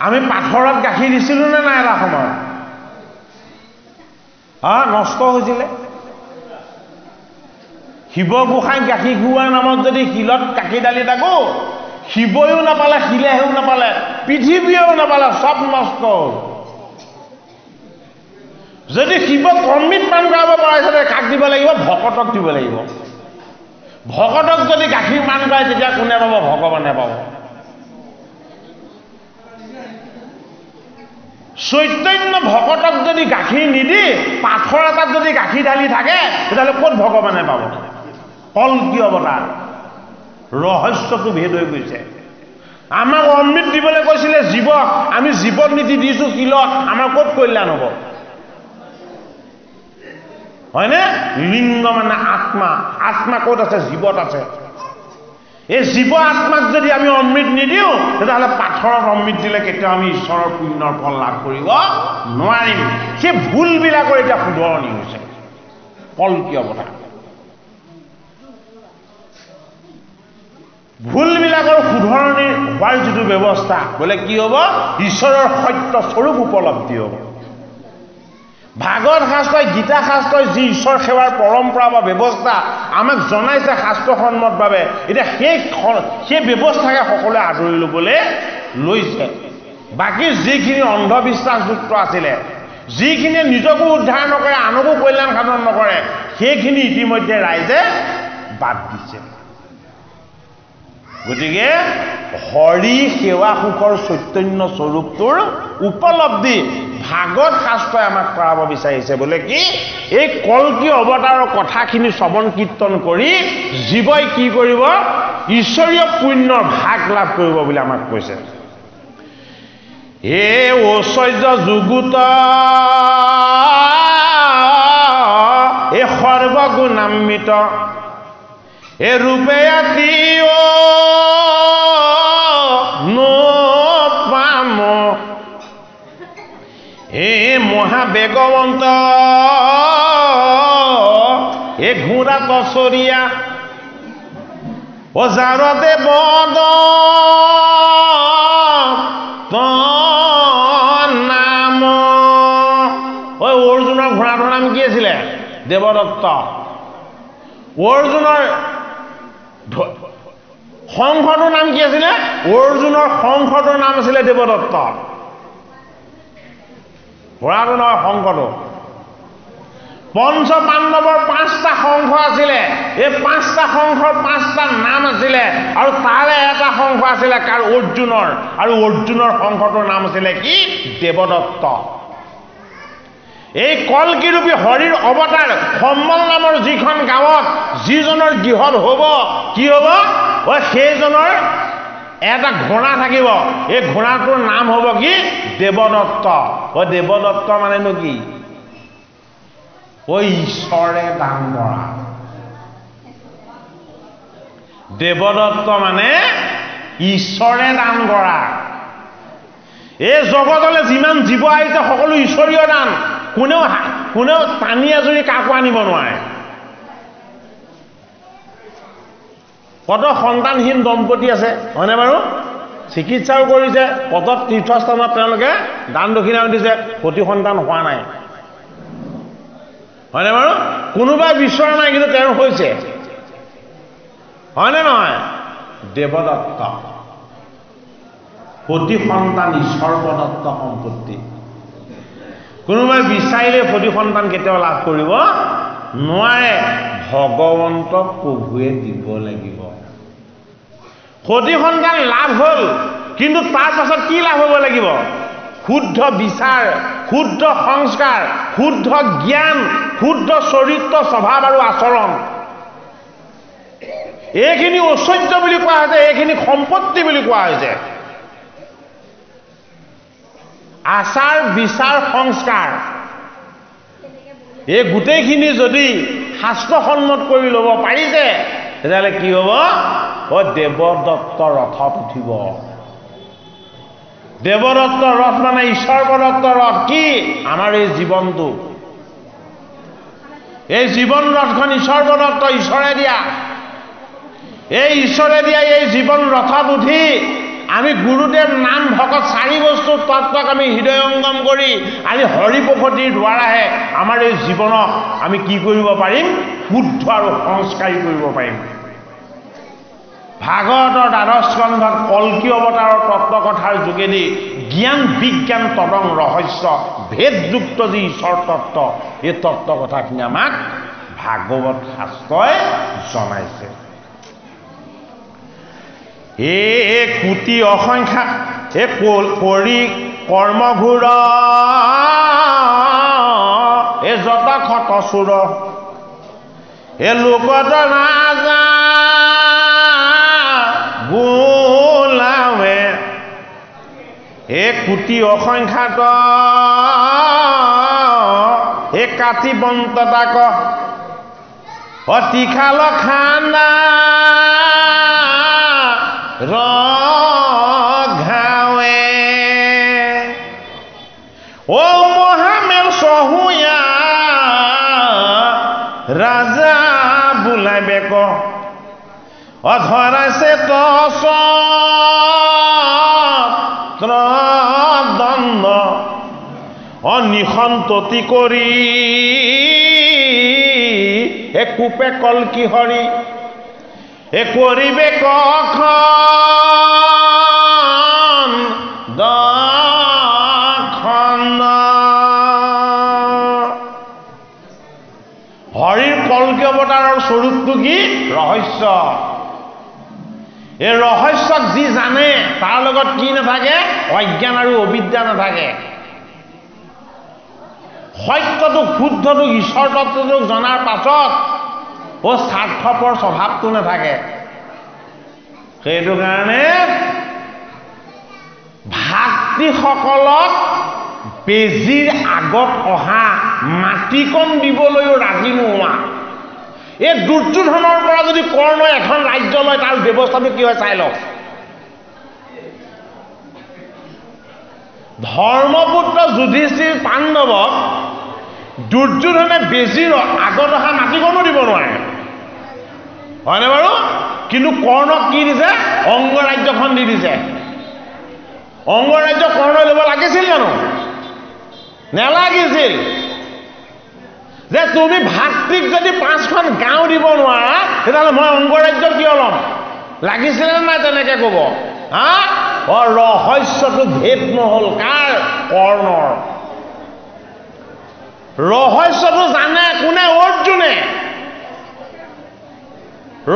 আমি পাথৰত গাখীৰ দিছিলোঁ নে নাই এটা সময়ত নষ্ট হৈছিলে শিৱ গোসাঁই গাখীৰ খুওৱাৰ নামত যদি শিলত গাখীৰ ঢালি থাকো শিৱও নাপালে শিলেহেও নাপালে পৃথিৱীয়েও নাপালে চব নষ্ট হ'ল যদি শিৱক অমৃত পান কৰাব পাৰিছে কাক দিব লাগিব ভকতক দিব লাগিব ভকতক যদি গাখীৰ পান কৰায় তেতিয়া কোনে পাব ভগৱানে পাব চৈতন্য ভকতক যদি গাখীৰ নিদি পাথৰ এটাত যদি গাখীৰ ঢালি থাকে তেতিয়াহ'লে ক'ত ভগৱানে পাব কল্কি অৱতাৰ ৰহস্যটো ভেদ হৈ গৈছে আমাক অমৃত দিবলৈ কৈছিলে জীৱক আমি জীৱক নীতি দিছোঁ শিলত আমাৰ ক'ত কল্যাণ হ'ব হয়নে লিংগ মানে আত্মা আত্মা ক'ত আছে জীৱত আছে এই জীৱ আত্মাক যদি আমি অমৃত নিদিওঁ তেতিয়াহ'লে পাথৰত অমৃত দিলে কেতিয়াও আমি ঈশ্বৰৰ পুণ্যৰ ফল লাভ কৰিব নোৱাৰিম সেই ভুলবিলাকৰ এতিয়া শুধৰণি হৈছে কল্কি অৱতাৰ ভুলবিলাকৰ শুধৰণি হোৱাৰ যিটো ব্যৱস্থা বোলে কি হ'ব ঈশ্বৰৰ সত্য স্বৰূপ উপলব্ধি হ'ব ভাগৱত শাস্ত্ৰই গীতা শাস্ত্ৰই যি ঈশ্বৰ সেৱাৰ পৰম্পৰা বা ব্যৱস্থা আমাক জনাইছে শাস্ত্ৰসন্মতভাৱে এতিয়া সেই ব্যৱস্থাকে সকলোৱে আদৰি ল'বলৈ লৈছে বাকী যিখিনি অন্ধবিশ্বাসযুক্ত আছিলে যিখিনিয়ে নিজকো উদ্ধাৰ নকৰে আনকো কল্যাণ সাধন নকৰে সেইখিনি ইতিমধ্যে ৰাইজে বাদ দিছে গতিকে হৰি সেৱা সুখৰ চৈতন্য স্বৰূপটোৰ উপলব্ধি ভাগৱত শাস্ত্ৰই আমাক কৰাব বিচাৰিছে বোলে কি এই কল্কি অৱতাৰৰ কথাখিনি শ্ৰৱণ কীৰ্তন কৰি জীৱই কি কৰিব ঈশ্বৰীয় পুণ্যৰ ভাগ লাভ কৰিব বুলি আমাক কৈছে হে ঐশ্বৰ্য যুগুত এই সৰ্বগুণান্বিত এ ৰূপে আতি পাম হে মহাবেগৱন্ত এ ঘোঁৰা তচৰীয়া যাৰতে বদ নাম অৰ্জুনৰ ঘোঁৰাটোৰ নাম কি আছিলে দেৱদত্ত অৰ্জুনৰ শংখটোৰ নাম কি আছিলে অৰ্জুনৰ শংখটোৰ নাম আছিলে দেৱদত্ত ঘোঁৰাটো নহয় শংখটো পঞ্চ পাণ্ডৱৰ 5টা শংখ আছিলে এই 5টা শংখৰ 5টা নাম আছিলে আৰু তাৰে এটা শংখ আছিলে কাৰ অৰ্জুনৰ আৰু অৰ্জুনৰ শংখটোৰ নাম আছিলে কি দেৱদত্ত এই কল্কিৰূপী হৰিৰ অৱতাৰ সম্বল নামৰ যিখন গাঁৱত যিজনৰ গৃহত হ'ব কি হ'ব সেইজনৰ এটা ঘোঁৰা থাকিব এই ঘোঁৰাটোৰ নাম হ'ব কি দেৱদত্ত দেৱদত্ত মানেনো কি ঈশ্বৰে দান কৰা দেৱদত্ত মানে ঈশ্বৰে দান কৰা এই জগতলৈ যিমান জীৱ আহিছে সকলো ঈশ্বৰীয় দান কোনেও টানি আজৰি কাকো আনিব নোৱাৰে কত সন্তানহীন দম্পতি আছে হয়নে বাৰু চিকিৎসাও কৰিছে কত তীৰ্থস্থানত তেওঁলোকে দান দক্ষিণাও দিছে সতি সন্তান হোৱা নাই হয়নে বাৰু কোনোবাই বিচৰা নাই কিন্তু তেওঁৰ হৈছে হয়নে নহয় দেৱদত্ত সতি সন্তান ঈশ্বৰ প্ৰদত্ত সম্পত্তি কোনোবাই বিচাৰিলে সতি সন্তান কেতিয়াও লাভ কৰিব নোৱাৰে ভগৱন্তক প্ৰভুৱে দিব লাগিব সতি সন্তান লাভ হ'ল কিন্তু তাৰ পাছত কি লাভ হ'ব লাগিব শুদ্ধ বিচাৰ শুদ্ধ সংস্কাৰ শুদ্ধ জ্ঞান শুদ্ধ চৰিত্ৰ স্বভাৱ আৰু আচৰণ এইখিনি ঐশ্বৰ্য বুলি কোৱা হৈছে, এইখিনি সম্পত্তি বুলি কোৱা হৈছে। আচাৰ বিচাৰ সংস্কাৰ এই গোটেইখিনি যদি শাস্ত্ৰসন্মত কৰি ল'ব পাৰিছে তেতিয়াহ'লে কি হ'ব? দেৱদত্ত ৰথত উঠিব। দেৱদত্ত ৰথ মানে ঈশ্বৰ প্ৰদত্ত ৰথ। কি? আমাৰ এই জীৱনটো, এই জীৱন ৰথখন ঈশ্বৰ প্ৰদত্ত, ঈশ্বৰে দিয়া। এই ঈশ্বৰে দিয়া এই জীৱন ৰথত উঠি আমি গুৰুদেৱ নাম ভকত 4 বস্তুৰ তত্ত্বক আমি হৃদয়ংগম কৰি আমি হৰিপ্ৰসতিৰ দ্বাৰাহে আমাৰ এই জীৱনক আমি কি কৰিব পাৰিম? শুদ্ধ আৰু সংস্কাৰী কৰিব পাৰিম। ভাগৱতৰ 12 স্কন্ধত কল্কি অৱতাৰৰ তত্ত্বকথাৰ যোগেদি জ্ঞান বিজ্ঞান তদং ৰহস্য ভেদযুক্ত যি ঈশ্বৰ তত্ত্ব, এই তত্ত্বকথাখিনি আমাক ভাগৱত শাস্ত্ৰই জনাইছে। এই কোটি অসংখ্যা এই পৰি কৰ্মঘোৰ এই যত ক্ষত চোৰ এই লোকত নাজা বোলাৱে এই কোটি অসংখ্যাত এই কাটি বন্ত তাক অতিখাল খানা ৰঘাৱে ও মহামেল চহুয়া ৰাজা বোলাইবে ক অধৰাইছে দণ্ড নিসন্ততি কৰি এ কোপে কল্কি হৰি এ কৰিবে কখন দখন। হৰিৰ কল্কি অৱতাৰৰ স্বৰূপটো কি? ৰহস্য। এই ৰহস্যক যি জানে তাৰ লগত কি নাথাকে? অজ্ঞান আৰু অবিদ্যা নাথাকে। সত্যটোক শুদ্ধটোক ঈশ্বৰ তত্ত্বটোক জনাৰ পাছত স্বাৰ্থপৰ স্বভাৱটো নাথাকে। সেইটো কাৰণে ভাতৃসকলক বেজীৰ আগত অহা মাটিকণ দিবলৈও ৰাজি নোহোৱা এই দুৰ্যোধনৰ পৰা যদি কৰ্ণই এখন ৰাজ্য লয় তাৰ ব্যৱস্থাটো কি হয় চাই লওক। ধৰ্মপুত্ৰ যুধিষ্ঠিৰ পাণ্ডৱক দুৰ্যোধনে বেজীৰ আগত অহা মাটিকণো দিব নোৱাৰে, হয়নে বাৰু? কিন্তু কৰ্ণক কি দিছে? অংগৰাজ্যখন দি দিছে। অংগৰাজ্য কৰ্ণই ল'ব লাগিছিল জানো? নেলাগিছিল। যে তুমি ভাতৃক যদি 5খন গাঁও দিব নোৱাৰা তেতিয়াহ'লে মই অংগৰাজ্য কিয় ল'ম? লাগিছিলে নাই তেনেকে ক'ব? ৰহস্যটো ভেদ নহ'ল কাৰ? কৰ্ণৰ। ৰহস্যটো জানে কোনে? অৰ্জুনে।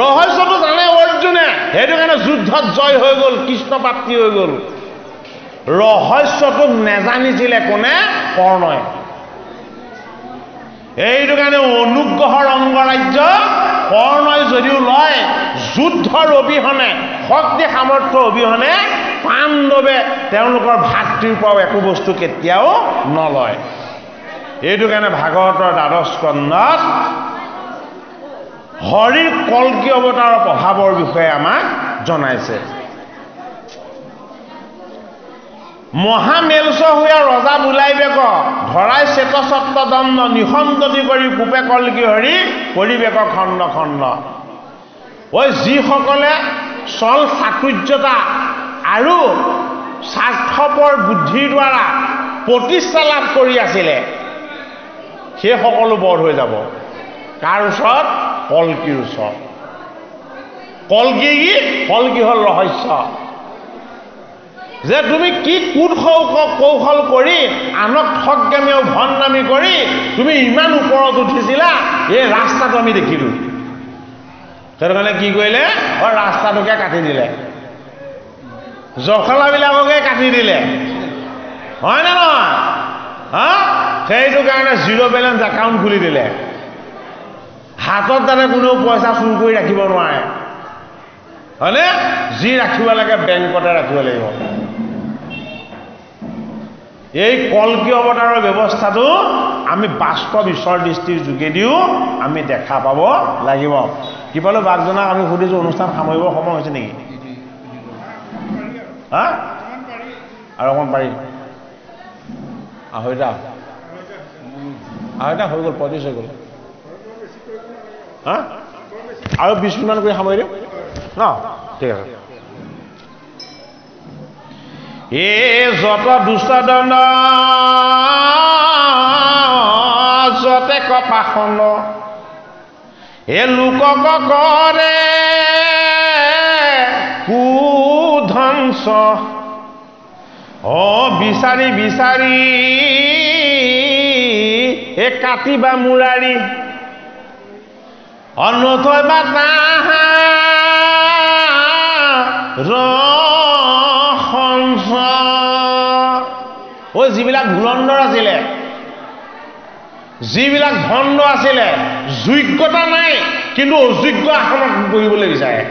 ৰহস্যটো জানে অৰ্জুনে, সেইটো কাৰণে যুদ্ধত জয় হৈ গ'ল, কৃষ্ণ প্ৰাপ্তি হৈ গ'ল। ৰহস্যটোক নেজানিছিলে কোনে? কৰ্ণই। এইটো কাৰণে অনুগ্ৰহৰ অংগৰাজ্য কৰ্ণই যদিও লয়, যুদ্ধৰ অবিহনে শক্তি সামৰ্থ্য অবিহনে পাণ্ডৱে তেওঁলোকৰ ভাতৃৰ পৰাও একো বস্তু কেতিয়াও নলয়। এইটো কাৰণে ভাগৱতৰ 12 স্কন্ধত হৰিৰ কল্কি অৱতাৰৰ প্ৰভাৱৰ বিষয়ে আমাক জনাইছে। মহামেলছ হোৱা ৰজা বোলাইবে ক ধৰাই চেতসত্ব দণ্ড নিসন্ততি কৰি কোপে কল্কি হৰি পৰিবেক খণ্ড খণ্ড। যিসকলে চল চাতুৰ্যতা আৰু স্বাৰ্থপৰ বুদ্ধিৰ দ্বাৰা প্ৰতিষ্ঠা লাভ কৰি আছিলে সেই সকলো বধ হৈ যাব। কাৰ ওচৰত? কল্কিৰ ওচৰত। কল্কি কি? কল্কি হ'ল ৰহস্য। যে তুমি কি কৌশল কৰি আনক ঠগগামী আৰু ভণ্ডামী কৰি তুমি ইমান ওপৰত উঠিছিলা, এই ৰাস্তাটো আমি দেখিলোঁ। সেইটো কাৰণে কি কৰিলে? ৰাস্তাটোকে কাটি দিলে, জখলাবিলাককে কাটি দিলে, হয়নে নহয়? সেইটো কাৰণে জিৰ' বেলেঞ্চ একাউণ্ট খুলি দিলে। হাতত যাতে কোনেও পইচা চুৰ কৰি ৰাখিব নোৱাৰে। হয়নে যি ৰাখিব লাগে বেংকতে ৰাখিব লাগিব এই কল্কি অৱতাৰৰ ব্যৱস্থাটো আমি বাস্তৱ ঈশ্বৰ দৃষ্টিৰ যোগেদিও আমি দেখা পাব লাগিব কিপালো বাগজনাক আমি সুধিছো অনুষ্ঠান সামৰিবৰ সময় হৈছে নেকি হা আৰু অকণ পাৰি আঢ়ৈটা হৈ গ'ল 35 হৈ গ'ল হা আৰু 20 মিনিটমান কৰি সামৰি দিম ন ঠিক আছে এ যত দুষ্টদণ্ড যতে কপাসন এ লোকক কৰে কুধ্বংস বিচাৰি বিচাৰি এ কাটিবা মুৰাৰী অন্যথৈ বা তাহাৰ যিবিলাক ধুৰন্ধৰ আছিলে যিবিলাক ভণ্ড আছিলে যোগ্যতা নাই কিন্তু অযোগ্য আসনত বহিবলৈ বিচাৰে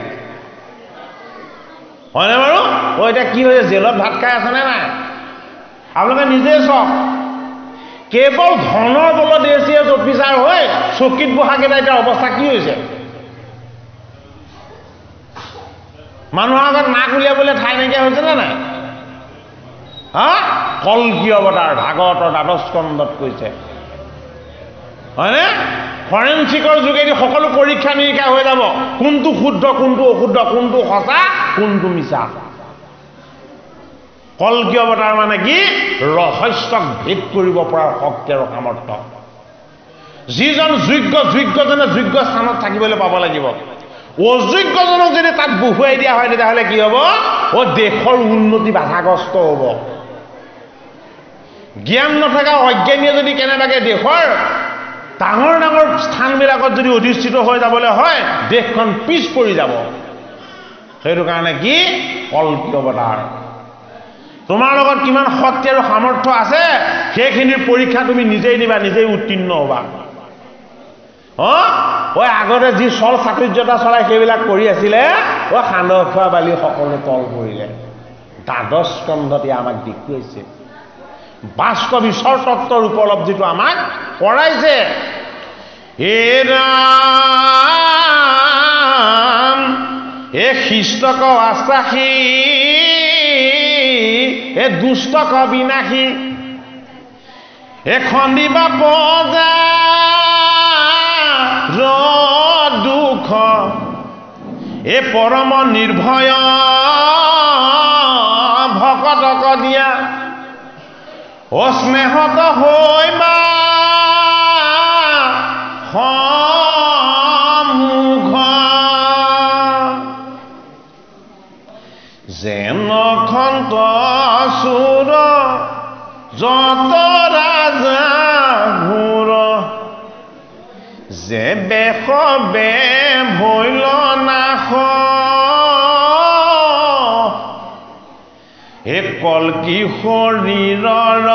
হয়নে বাৰু এতিয়া কি হৈছে জেলত ভাত খাই আছেনে নাই আপোনালোকে নিজে চাওক কেৱল ধনৰ বলত এছিএছ অফিচাৰ হৈ চকীত বহাকেইটা এতিয়া অৱস্থা কি হৈছে মানুহৰ আগত নাক উলিয়াবলৈ ঠাই নাইকিয়া হৈছে নে নাই হা কল্কি অৱতাৰ ভাগৱতৰ 12 স্কন্ধত কৈছে হয়নে ফৰেনচিকৰ যোগেদি সকলো পৰীক্ষা নিৰীক্ষা হৈ যাব কোনটো শুদ্ধ কোনটো অশুদ্ধ কোনটো সঁচা কোনটো মিছা কল্কি অৱতাৰ মানে কি ৰহস্যক ভেদ কৰিব পৰাৰ শক্তি আৰু সামৰ্থ্য যিজন যোগ্যজনে যোগ্য স্থানত থাকিবলৈ পাব লাগিব অযোগ্যজনক যদি তাত বহুৱাই দিয়া হয় তেতিয়াহ'লে কি হ'ব দেশৰ উন্নতি বাধাগ্ৰস্ত হ'ব জ্ঞান নথকা অজ্ঞানীয়ে যদি কেনেবাকে দেশৰ ডাঙৰ ডাঙৰ স্থানবিলাকত যদি অধিষ্ঠিত হৈ যাবলৈ হয় দেশখন পিছ পৰি যাব সেইটো কাৰণে কি কল্কি অৱতাৰ তোমাৰ লগত কিমান শক্তি আৰু সামৰ্থ্য আছে সেইখিনিৰ পৰীক্ষা তুমি নিজেই দিবা নিজেই উত্তীৰ্ণ হ'বা আগতে যি চল চাতুৰ্যতা চলাই সেইবিলাক কৰি আছিলে সান্দহ খোৱা বালি সকলো তল পৰিলে 12 স্কন্ধত আমাক দেখুৱাইছে বাস্তৱ ঈশ্বৰ তত্ত্বৰ উপলব্ধিটো আমাক কৰাইছে হে ৰাম হে খ্ৰীষ্টক আশ্বাসী হে দুষ্টক বিনাশী হে খন্দিবা পজাৰ দুখ এ পৰম নিৰ্ভয় ভকতক দিয়া স্নেহত হৈ বা সমুখ যেন খন্ত চুৰ যত ৰাজা ঘূৰ যে বেশবে ভৈল নাশ হে কল্কি শৰীৰৰ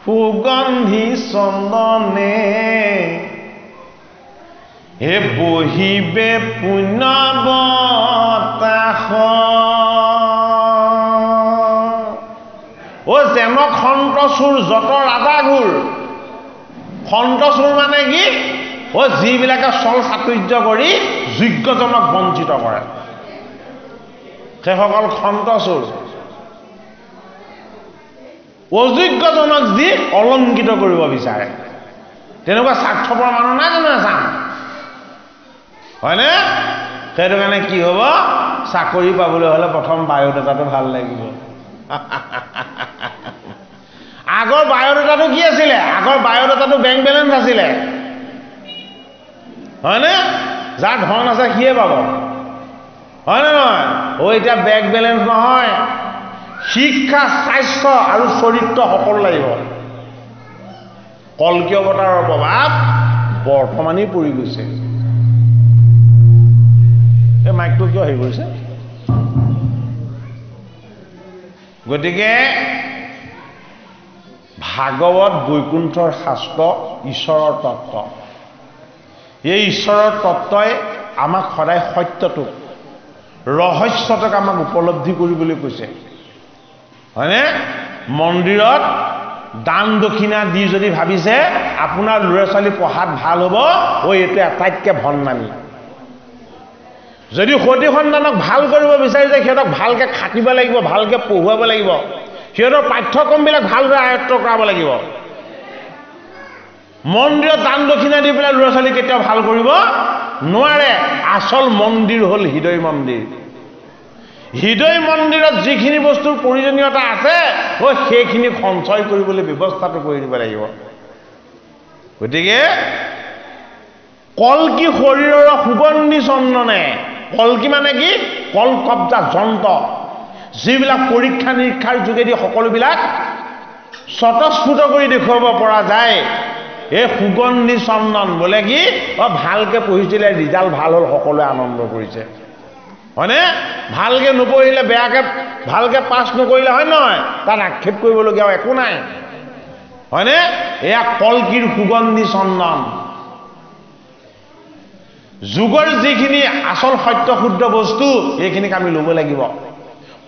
সুগন্ধি চন্দনে হে বহিবে পুণ্য বতাস যেন খন্তচুৰ যত ৰাজাঘূৰ খন্তচুৰ মানে কি যিবিলাকে চল চাতুৰ্য কৰি যোগ্যজনক বঞ্চিত কৰে সেইসকল খন্তচুৰ অযোগ্যজনক যি অলংকিত কৰিব বিচাৰে তেনেকুৱা স্বাৰ্থপৰ মানুহ নাই জানো চাম হয়নে সেইটো কাৰণে কি হ'ব চাকৰি পাবলৈ হ'লে প্ৰথম বায়'ডাটাটো ভাল লাগিব আগৰ বায়'ডাটাটো কি আছিলে আগৰ বায়'ডাটাটো বেংক বেলেঞ্চ আছিলে হয়নে যাৰ ধন আছে সিয়ে পাব হয়নে নহয় এতিয়া বেংক বেলেঞ্চ নহয় শিক্ষা স্বাস্থ্য আৰু চৰিত্ৰ সকলো লাগিব কল্কি অৱতাৰৰ প্ৰভাৱ বৰ্তমানেই পৰি গৈছে এই মাইকটো কিয় হেৰি কৰিছে গতিকে ভাগৱত বৈকুণ্ঠৰ শাস্ত্ৰ ঈশ্বৰৰ তত্ত্ব এই ঈশ্বৰৰ তত্ত্বই আমাক সদায় সত্যটো ৰহস্যটোক আমাক উপলব্ধি কৰিবলৈ কৈছে হয়নে মন্দিৰত দান দক্ষিণা দি যদি ভাবিছে আপোনাৰ ল'ৰা ছোৱালী পঢ়াত ভাল হ'ব ও এইটো আটাইতকৈ ভণ্ডামি যদি সতি সন্তানক ভাল কৰিব বিচাৰিছে সিহঁতক ভালকৈ খাটিব লাগিব ভালকৈ পঢ়ুৱাব লাগিব সিহঁতৰ পাঠ্যক্ৰমবিলাক ভালদৰে আয়ত্ত কৰাব লাগিব মন্দিৰত দান দক্ষিণা দি পেলাই ল'ৰা ছোৱালী কেতিয়াও ভাল কৰিব নোৱাৰে আচল মন্দিৰ হ'ল হৃদয় মন্দিৰ হৃদয় মন্দিৰত যিখিনি বস্তুৰ প্ৰয়োজনীয়তা আছে ও সেইখিনি সঞ্চয় কৰিবলৈ ব্যৱস্থাটো কৰি দিব লাগিব গতিকে কলকি শৰীৰৰ সুগন্ধি চন্দনে কলকি মানে কি কল কব্জা যন্ত্ৰ যিবিলাক পৰীক্ষা নিৰীক্ষাৰ যোগেদি সকলোবিলাক স্বতঃস্ফূৰ্ত কৰি দেখুৱাব পৰা যায় এই সুগন্ধি চন্দন বোলে কি ভালকৈ পঢ়িছিলে ৰিজাল্ট ভাল হ'ল সকলোৱে আনন্দ কৰিছে হয়নে ভালকৈ নপঢ়িলে বেয়াকৈ ভালকৈ পাছ নকৰিলে হয় নহয় তাত আক্ষেপ কৰিবলগীয়া একো নাই হয়নে এয়া কলকিৰ সুগন্ধি চন্দন যুগৰ যিখিনি আচল সত্য শুদ্ধ বস্তু এইখিনিক আমি ল'ব লাগিব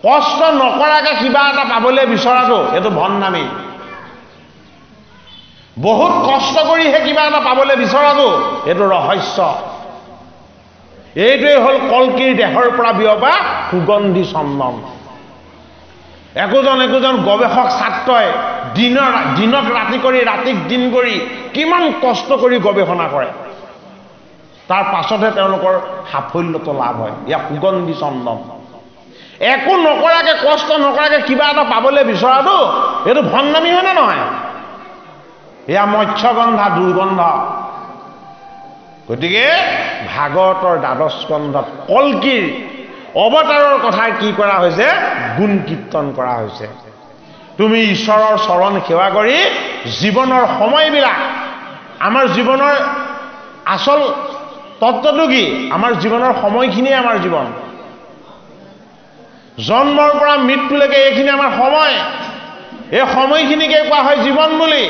কষ্ট নকৰাকৈ কিবা এটা পাবলৈ বিচৰাটো এইটো ভণ্ডামি বহুত কষ্ট কৰিহে কিবা এটা পাবলৈ বিচৰাটো এইটো ৰহস্য এইটোৱে হ'ল কলকিৰ দেহৰ পৰা বিয়পা সুগন্ধি চন্দন একোজন গৱেষক ছাত্ৰই দিনক ৰাতি কৰি ৰাতিক দিন কৰি কিমান কষ্ট কৰি গৱেষণা কৰে তাৰ পাছতহে তেওঁলোকৰ সাফল্যটো লাভ হয় ইয়াক সুগন্ধি চন্দন একো নকৰাকৈ কষ্ট নকৰাকৈ কিবা এটা পাবলৈ বিচৰাটো এইটো ভণ্ডামি হয়নে নহয় এয়া মৎস্যগন্ধা দুৰ্গন্ধ গতিকে ভাগৱতৰ দ্বাদশ স্কন্ধত কলকিৰ অৱতাৰৰ কথা কি কৰা হৈছে গুণ কীৰ্তন কৰা হৈছে তুমি ঈশ্বৰৰ চৰণ সেৱা কৰি জীৱনৰ সময়বিলাক আমাৰ জীৱনৰ আচল তত্ত্বটো কি আমাৰ জীৱনৰ সময়খিনিয়ে আমাৰ জীৱন জন্মৰ পৰা মৃত্যুলৈকে এইখিনি আমাৰ সময় এই সময়খিনিকে কোৱা হয় জীৱন বুলি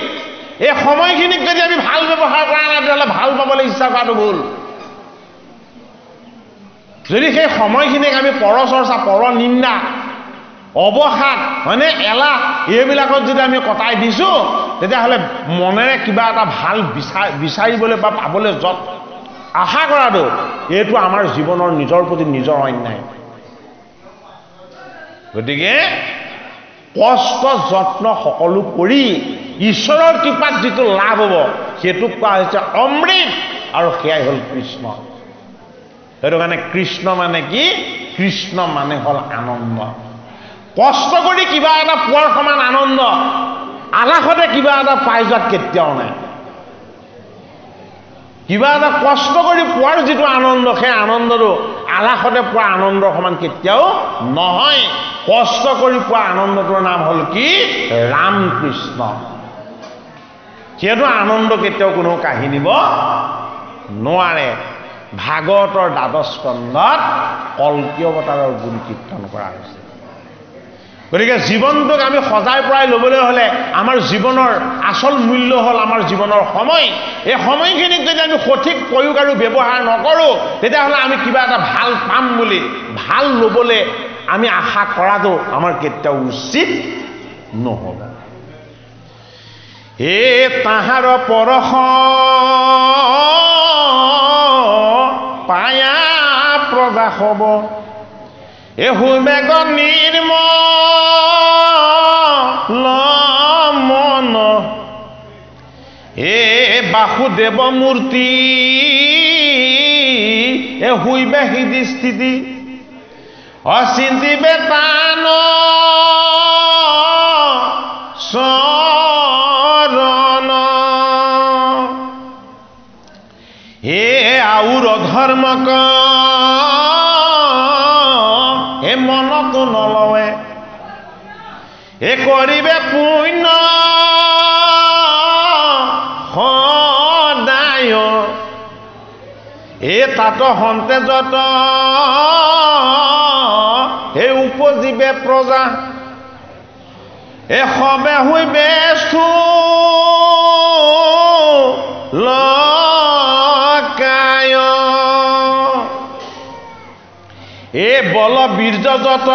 এই সময়খিনিক যদি আমি ভাল ব্যৱহাৰ কৰা নাই তেতিয়াহ'লে ভাল পাবলৈ ইচ্ছা কৰাটো ভুল যদি সেই সময়খিনিক আমি পৰচৰ্চা পৰনিন্দা অৱসাদ হয়নে এলাহ এইবিলাকত যদি আমি কটাই দিছোঁ তেতিয়াহ'লে মনেৰে কিবা এটা ভাল বিচাৰিবলৈ বা পাবলৈ যত আশা কৰাটো এইটো আমাৰ জীৱনৰ নিজৰ প্ৰতি নিজৰ অন্যায় গতিকে কষ্ট যত্ন সকলো কৰি ঈশ্বৰৰ কৃপাত যিটো লাভ হ'ব সেইটোক কোৱা হৈছে অমৃত আৰু সেয়াই হ'ল কৃষ্ণ সেইটো কাৰণে কৃষ্ণ মানে কি কৃষ্ণ মানে হ'ল আনন্দ কষ্ট কৰি কিবা এটা পোৱাৰ সমান আনন্দ আলাসতে কিবা এটা পাই যোৱাত কেতিয়াও নাই কিবা এটা কষ্ট কৰি পোৱাৰ যিটো আনন্দ সেই আনন্দটো আলাসতে পোৱা আনন্দৰ সমান কেতিয়াও নহয় কষ্ট কৰি পোৱা আনন্দটোৰ নাম হ'ল কি ৰাম কৃষ্ণ সেইটো আনন্দ কেতিয়াও কোনো কাঢ়ি নিব নোৱাৰে ভাগৱতৰ দ্বাদশ স্কন্ধত কলকি অৱতাৰৰ গুণ কীৰ্তন কৰা হৈছে গতিকে জীৱনটোক আমি সজাই পৰাই ল'বলৈ হ'লে আমাৰ জীৱনৰ আচল মূল্য হ'ল আমাৰ জীৱনৰ সময় এই সময়খিনিক যদি আমি সঠিক প্ৰয়োগ আৰু ব্যৱহাৰ নকৰোঁ তেতিয়াহ'লে আমি কিবা এটা ভাল পাম বুলি ভাল ল'বলৈ আমি আশা কৰাটো আমাৰ কেতিয়াও উচিত নহ'ব হে তাহাৰ পৰশ পায়া প্ৰজা হ'ব এ হুমেগ নিৰ্মল মন এ বাসুদেৱ মূৰ্তি এ হুইবে হৃদি স্থিতি অচিন্তিবে তান চৰণ হে আউৰ ধৰ্মক এ মনতো নলৱে এ কৰিবে পুণ্য সদায় এ তাত হন্তে যত হে উপজীৱে প্ৰজা এ সবে হুইবে লকায় বল বীর্য যত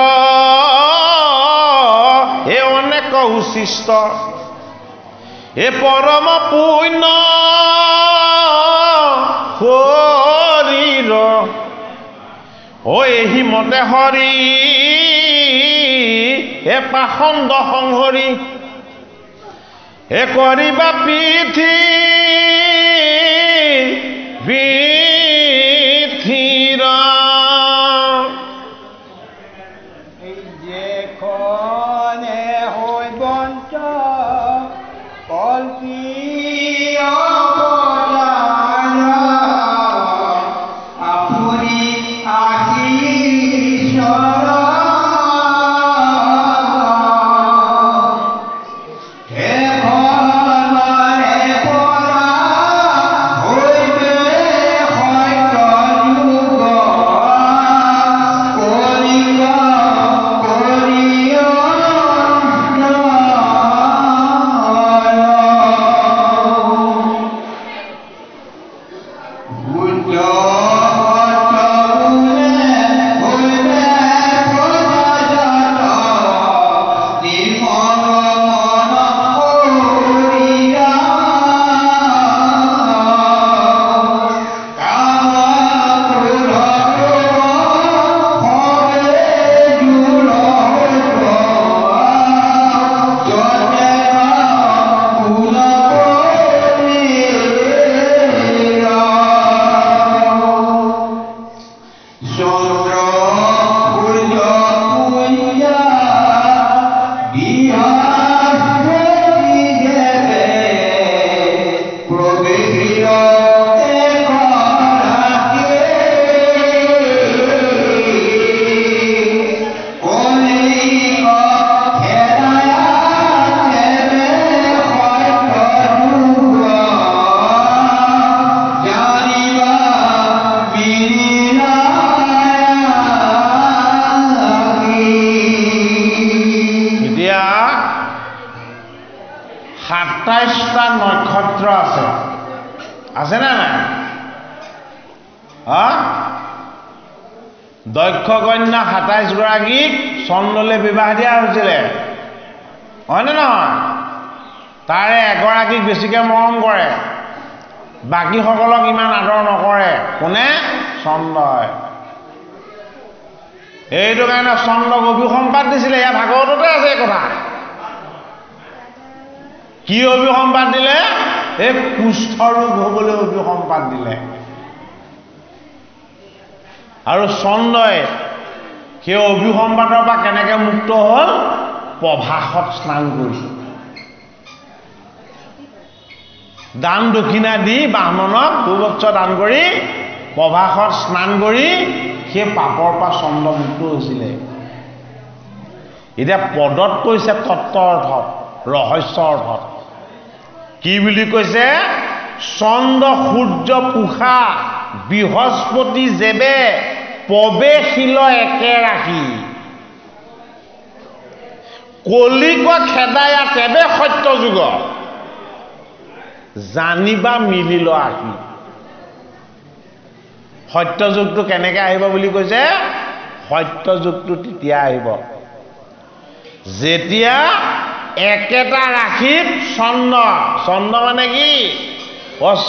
এ অনেক উচিষ্ট এ পরম পুণ্য শরীর ও এহি মতে হৰি এ পাখণ্ড সংহৰি এ কৰিবা পৃথিৱীৰ নক্ষত্ৰ আছে না নাই দক্ষ কন্যা ২৭ গৰাকীক চন্দ্ৰলৈ বিবাহ দিয়া হৈছিলে হয়নে নহয় তাৰে এগৰাকীক বেছিকৈ মৰম কৰে বাকীসকলক ইমান আদৰ নকৰে কোনে চন্দ্ৰই এইটো কাৰণে চন্দ্ৰক অভিসম্পাত দিছিলে ইয়াৰ ভাগৱততে আছে এই কথা কি অভিসম্পাত দিলে এই কুষ্ঠ ৰোগ হ'বলৈ অভিসম্পাত দিলে আৰু চন্দ্ৰই সেই অভিসম্পাতৰ পৰা কেনেকৈ মুক্ত হ'ল প্ৰভাসত স্নান কৰি দান দক্ষিণা দি ব্ৰাহ্মণক দুবৎস দান কৰি প্ৰভাসত স্নান কৰি সেই পাপৰ পৰা চন্দ্ৰ মুক্ত হৈছিলে এতিয়া পদত কৈছে তত্ত্ব অৰ্থত ৰহস্য অৰ্থত কি বুলি কৈছে চন্দ্ৰ সূৰ্য পুষা বৃহস্পতি যেবে প্ৰৱেশিল একে ৰাখি কলিক খেদায়া তেবে সত্য যুগ জানিবা মিলিল আহি সত্য যুগটো কেনেকৈ আহিব বুলি কৈছে সত্য যুগটো তেতিয়া আহিব যেতিয়া একেটা ৰাশিত চন্দ্ৰ মানে কি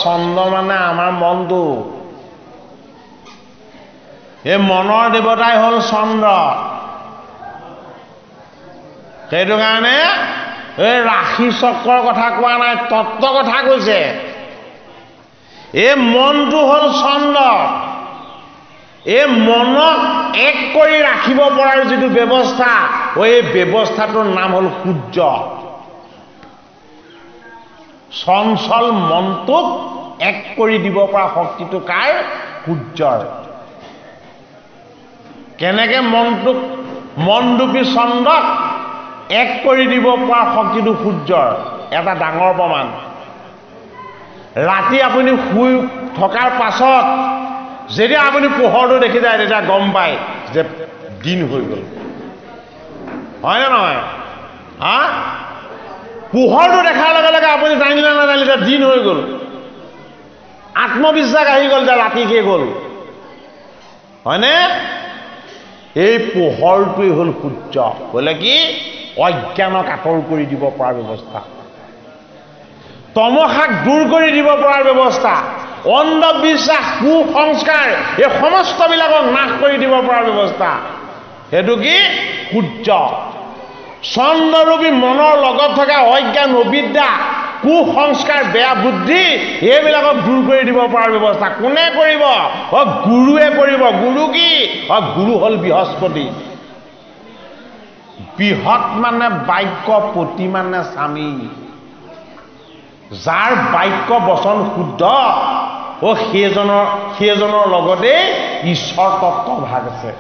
চন্দ্ৰ মানে আমাৰ মনটো এই মনৰ দেৱতাই হ'ল চন্দ্ৰ সেইটো কাৰণে এই ৰাশি চক্ৰৰ কথা কোৱা নাই তত্ত্ব কথা কৈছে এই মনটো হ'ল চন্দ্ৰ এই মনক এক কৰি ৰাখিব পৰাৰ যিটো ব্যৱস্থা এই ব্যৱস্থাটোৰ নাম হ'ল সূৰ্য চঞ্চল মনটোক এক কৰি দিব পৰা শক্তিটো কাৰ সূৰ্যৰ কেনেকৈ মনটোক মনৰূপী চন্দ্ৰক এক কৰি দিব পৰা শক্তিটো সূৰ্যৰ এটা ডাঙৰ প্ৰমাণ ৰাতি আপুনি শুই থকাৰ পাছত যেতিয়া আপুনি পোহৰটো দেখি যায় তেতিয়া গম পায় যে দিন হৈ গ'ল হয়নে নহয় পোহৰটো দেখাৰ লগে লগে আপুনি জানিলে নাজানিলে দিন হৈ গ'ল আত্মবিশ্বাস আহি গ'ল যে ৰাতি শেষ গ'ল হয়নে এই পোহৰটোৱেই হ'ল সূৰ্য বোলে কি অজ্ঞানক আঁতৰ কৰি দিব পৰাৰ ব্যৱস্থা তমসাক দূৰ কৰি দিব পৰাৰ ব্যৱস্থা অন্ধবিশ্বাস কুসংস্কাৰ এই সমস্তবিলাকক নাশ কৰি দিব পৰাৰ ব্যৱস্থা সেইটো কি সূৰ্য চন্দ্ৰৰূপী মনৰ লগত থকা অজ্ঞান অবিদ্যা কুসংস্কাৰ বেয়া বুদ্ধি এইবিলাকক দূৰ কৰি দিব পৰাৰ ব্যৱস্থা কোনে কৰিব গুৰুৱে কৰিব গুৰু কি গুৰু হ'ল বৃহস্পতি বৃহৎ মানে বাক্য পতি মানে স্বামী যাৰ বাক্য বচন শুদ্ধ সেইজনৰ লগতে ঈশ্বৰ তত্ত্ব ভাগ আছে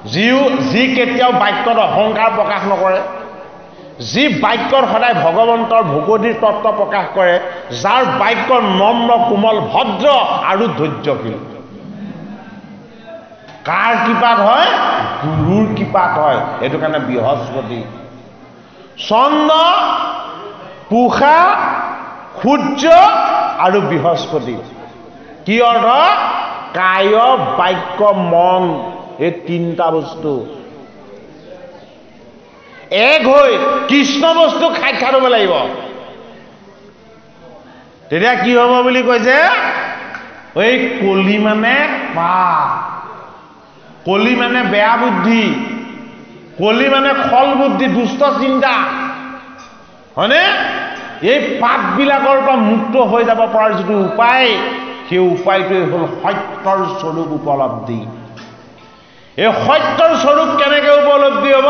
যি কেতিয়াও বাক্যত অহংকাৰ প্ৰকাশ নকৰে যি বাক্যত সদায় ভগৱন্তৰ ভগৱতীৰ তত্ত্ব প্ৰকাশ কৰে যাৰ বাক্য নম্ৰ কোমল ভদ্ৰ আৰু ধৈৰ্যশীল কাৰ কৃপাত হয় গুৰুৰ কৃপাত হয় এইটো কাৰণে বৃহস্পতি চন্দ্ৰ পুষা সূৰ্য আৰু বৃহস্পতি কি অৰ্থ কায় বাক্য মন এই তিনিটা বস্তু এক হৈ কৃষ্ণ বস্তু সাক্ষাৎ হ'ব লাগিব তেতিয়া কি হ'ব বুলি কৈছে এই কলি মানে পাপ কলি মানে বেয়া বুদ্ধি কলি মানে খল বুদ্ধি দুষ্ট চিন্তা হয়নে এই পাপবিলাকৰ পৰা মুক্ত হৈ যাব পৰাৰ যিটো উপায় সেই উপায়টোৱে হ'ল সত্যৰ স্বৰূপ উপলব্ধি এই সত্যৰ স্বৰূপ কেনেকৈ উপলব্ধি হ'ব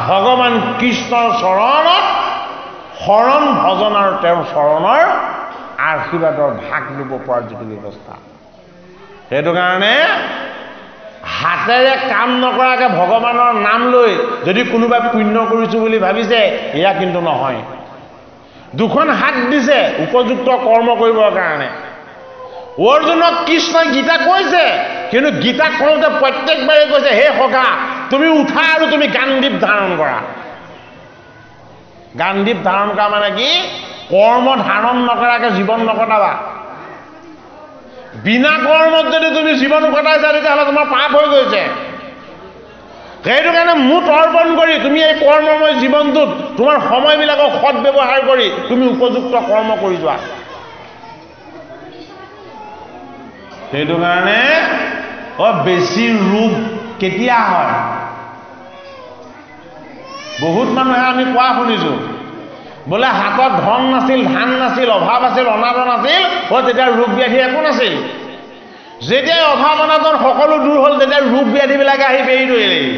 ভগৱান কৃষ্ণৰ চৰণত শৰণ ভজন আৰু তেওঁৰ চৰণৰ আশীৰ্বাদৰ ভাগ ল'ব পৰাৰ যিটো ব্যৱস্থা সেইটো কাৰণে হাতেৰে কাম নকৰাকৈ ভগৱানৰ নাম লৈ যদি কোনোবাই পুণ্য কৰিছোঁ বুলি ভাবিছে এয়া কিন্তু নহয় দুখন হাত দিছে উপযুক্ত কৰ্ম কৰিবৰ কাৰণে অৰ্জুনক কৃষ্ণই গীতা কৈছে কিন্তু গীতা কওঁতে প্ৰত্যেকবাৰে কৈছে হে সখা তুমি উঠা আৰু তুমি গাণ্ডীপ ধাৰণ কৰা গাণ্ডীপ ধাৰণ কৰা মানে কি কৰ্ম ধাৰণ নকৰাকৈ জীৱন নকটাবা বিনা কৰ্মত যদি তুমি জীৱন কটাইছা তেতিয়াহ'লে তোমাৰ পাপ হৈ গৈছে সেইটো কাৰণে মুঠ অৰ্পণ কৰি তুমি এই কৰ্মময় জীৱনটোত তোমাৰ সময়বিলাকক সৎ ব্যৱহাৰ কৰি তুমি উপযুক্ত কৰ্ম কৰি যোৱা সেইটো কাৰণে বেছি ৰূপ কেতিয়া হয় বহুত মানুহে আমি কোৱা শুনিছোঁ বোলে হাতত ধন নাছিল ধান নাছিল অভাৱ আছিল অনাটন আছিল তেতিয়া ৰোগ ব্যাধি একো নাছিল যেতিয়াই অভাৱ অনাটন সকলো দূৰ হ'ল তেতিয়া ৰোগ ব্যাধিবিলাকে আহি বেৰি ধৰিলেহি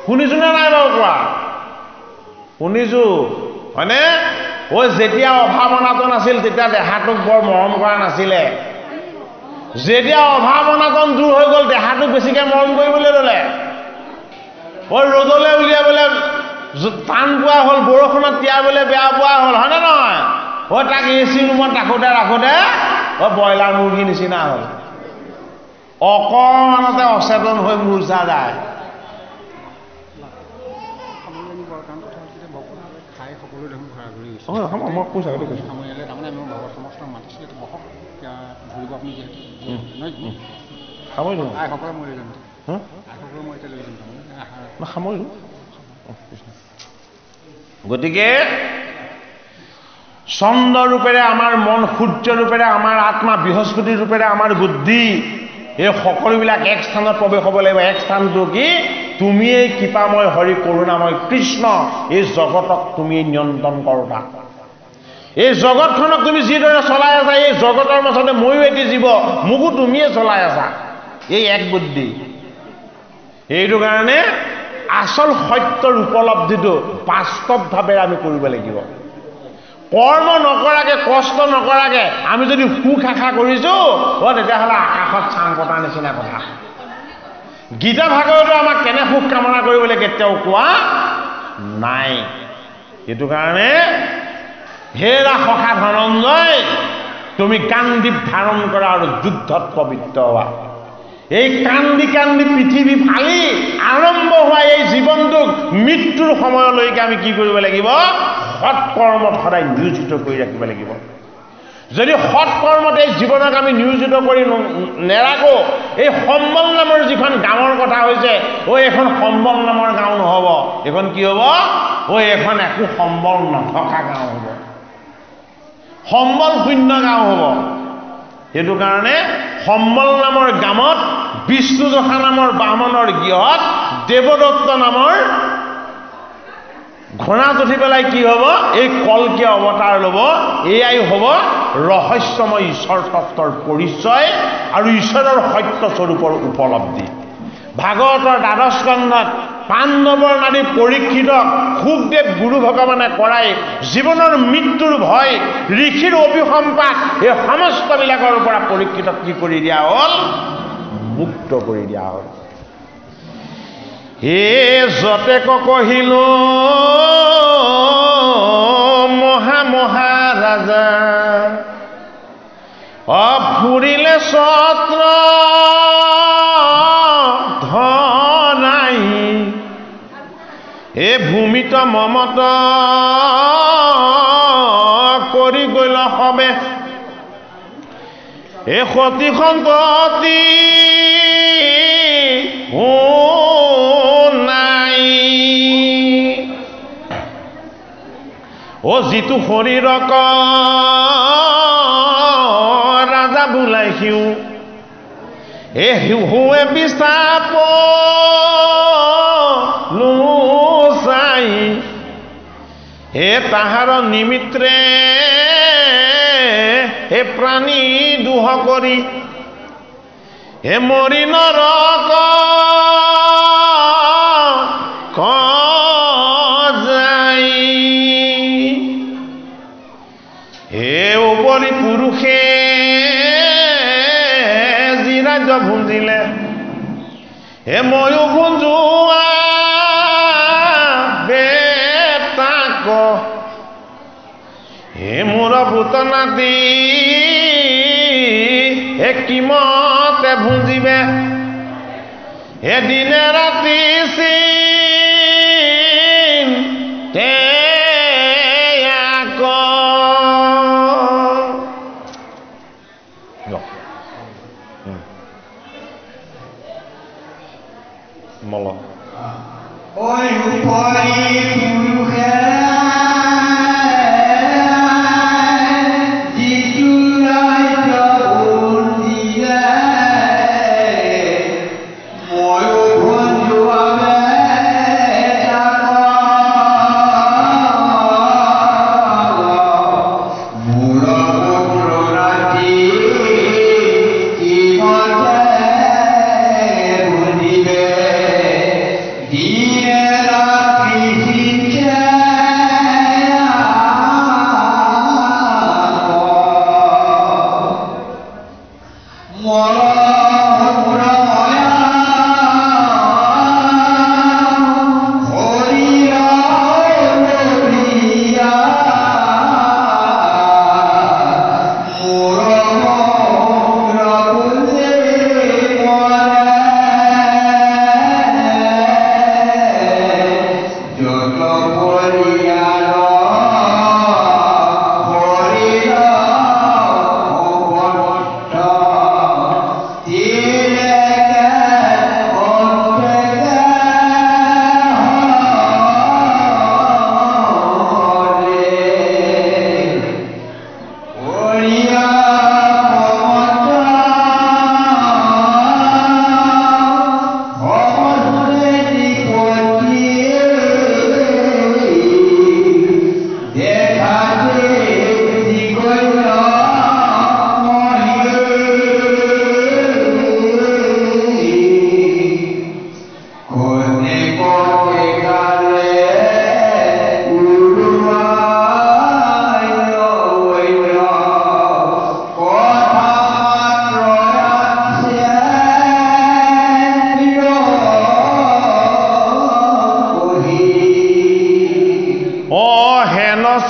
শুনিছোঁ নে নাই বাৰু কোৱা শুনিছোঁ হয়নে যেতিয়া অভাৱ অনাটন আছিল তেতিয়া দেহাটোক বৰ মৰম কৰা নাছিলে যেতিয়া অভাৱ অনাটন দূৰ হৈ গ'ল দেহাটোক বেছিকৈ মৰম কৰিবলৈ ল'লে ৰ'দলৈ উলিয়াবলৈ টান পোৱা হ'ল বৰষুণত তিয়াবলৈ বেয়া পোৱা হ'ল হয়নে নহয় তাক এচি ৰুমত ৰাখোঁতে ব্ৰইলাৰ মুৰ্গীৰ নিচিনা হ'ল অকণমানতে অচেতন হৈ মূৰ্ছা যায় মই কৈছোঁ গতিকে চন্দ্ৰ ৰূপেৰে আমাৰ মন সূৰ্য ৰূপেৰে আমাৰ আত্মা বৃহস্পতি ৰূপেৰে আমাৰ বুদ্ধি এই সকলোবিলাক এক স্থানত প্ৰৱেশ হ'ব লাগিব এক স্থানটো কি তুমিয়েই কৃপাময় হৰি কৰোণাময় কৃষ্ণ এই জগতক তুমি নিয়ন্ত্ৰণ কৰোঁতা এই জগতখনক তুমি যিদৰে চলাই আছা এই জগতৰ মাজতে ময়ো এটি জীৱ মোকো তুমিয়ে চলাই আছা এই এক বুদ্ধি এইটো কাৰণে আচল সত্যৰ উপলব্ধিটো বাস্তৱভাৱে আমি কৰিব লাগিব কৰ্ম নকৰাকৈ কষ্ট নকৰাকৈ আমি যদি সুখ আশা কৰিছোঁ তেতিয়াহ'লে আকাশত চাং পতাৰ নিচিনা কথা গীতা ভাগৱতে আমাক কেনে সুখ কামনা কৰিবলৈ কেতিয়াও কোৱা নাই সেইটো কাৰণে হেৰা সখা ধনঞ্জয় তুমি গাণ্ডীপ ধাৰণ কৰা আৰু যুদ্ধত পবিত্ৰ হোৱা এই কান্দি কান্দি পৃথিৱী ফালি আৰম্ভ হোৱা এই জীৱনটোক মৃত্যুৰ সময়লৈকে আমি কি কৰিব লাগিব সৎ কৰ্মত সদায় নিয়োজিত কৰি ৰাখিব লাগিব যদি সৎ কৰ্মতে জীৱনক আমি নিয়োজিত কৰি নেৰাখো এই সম্বল নামৰ যিখন গাঁৱৰ কথা হৈছে এইখন সম্বল নামৰ গাঁও নহ'ব এইখন কি হ'ব এইখন একো সম্বল নথকা গাঁও হ'ব সম্বল শূন্য গাঁও হ'ব সেইটো কাৰণে সম্বল নামৰ গামত বিষ্ণুজখা নামৰ বামনৰ গৃহত দেৱদত্ত নামৰ ঘোঁৰা উঠি পেলাই কি হ'ব এই কলকীয়া অৱতাৰ ল'ব এয়াই হ'ব ৰহস্যময় ঈশ্বৰ তত্ত্বৰ পৰিচয় আৰু ঈশ্বৰৰ সত্য স্বৰূপৰ উপলব্ধি ভাগৱতৰ দ্বাদশ স্কন্ধত পাণ্ডৱৰ নাৰী পৰীক্ষিতক সুখদেৱ গুৰু ভগৱানে কৰাই জীৱনৰ মৃত্যুৰ ভয় ঋষিৰ অভিসম্পাত এই সমস্তবিলাকৰ পৰা পৰীক্ষিতক কি কৰি দিয়া হ'ল মুক্ত কৰি দিয়া হ'ল হে যতে কহিলো মহা মহাৰাজা ফুৰিলে ছত্ৰ ধৰাই হে ভূমিত মমত কৰি গল হবে হে সতী সন্ততি নাই যিটো শৰীৰক ৰাজা বোলাই সিও এ শিহুৱে বিচাপ লোচাই হে তাহাৰ নিমিত্ৰে হে প্ৰাণী দুহ কৰি হে মৰি নৰক যাই হে উপৰি পুৰুষে যি ৰাজ্য ভুঞ্জিলে হে ময়ো ভুঞ্জোৱা বেতাক হে মোৰ ভূত নাতি হে কিমতে ভুঞ্জিবে হে দিনে ৰাতি মল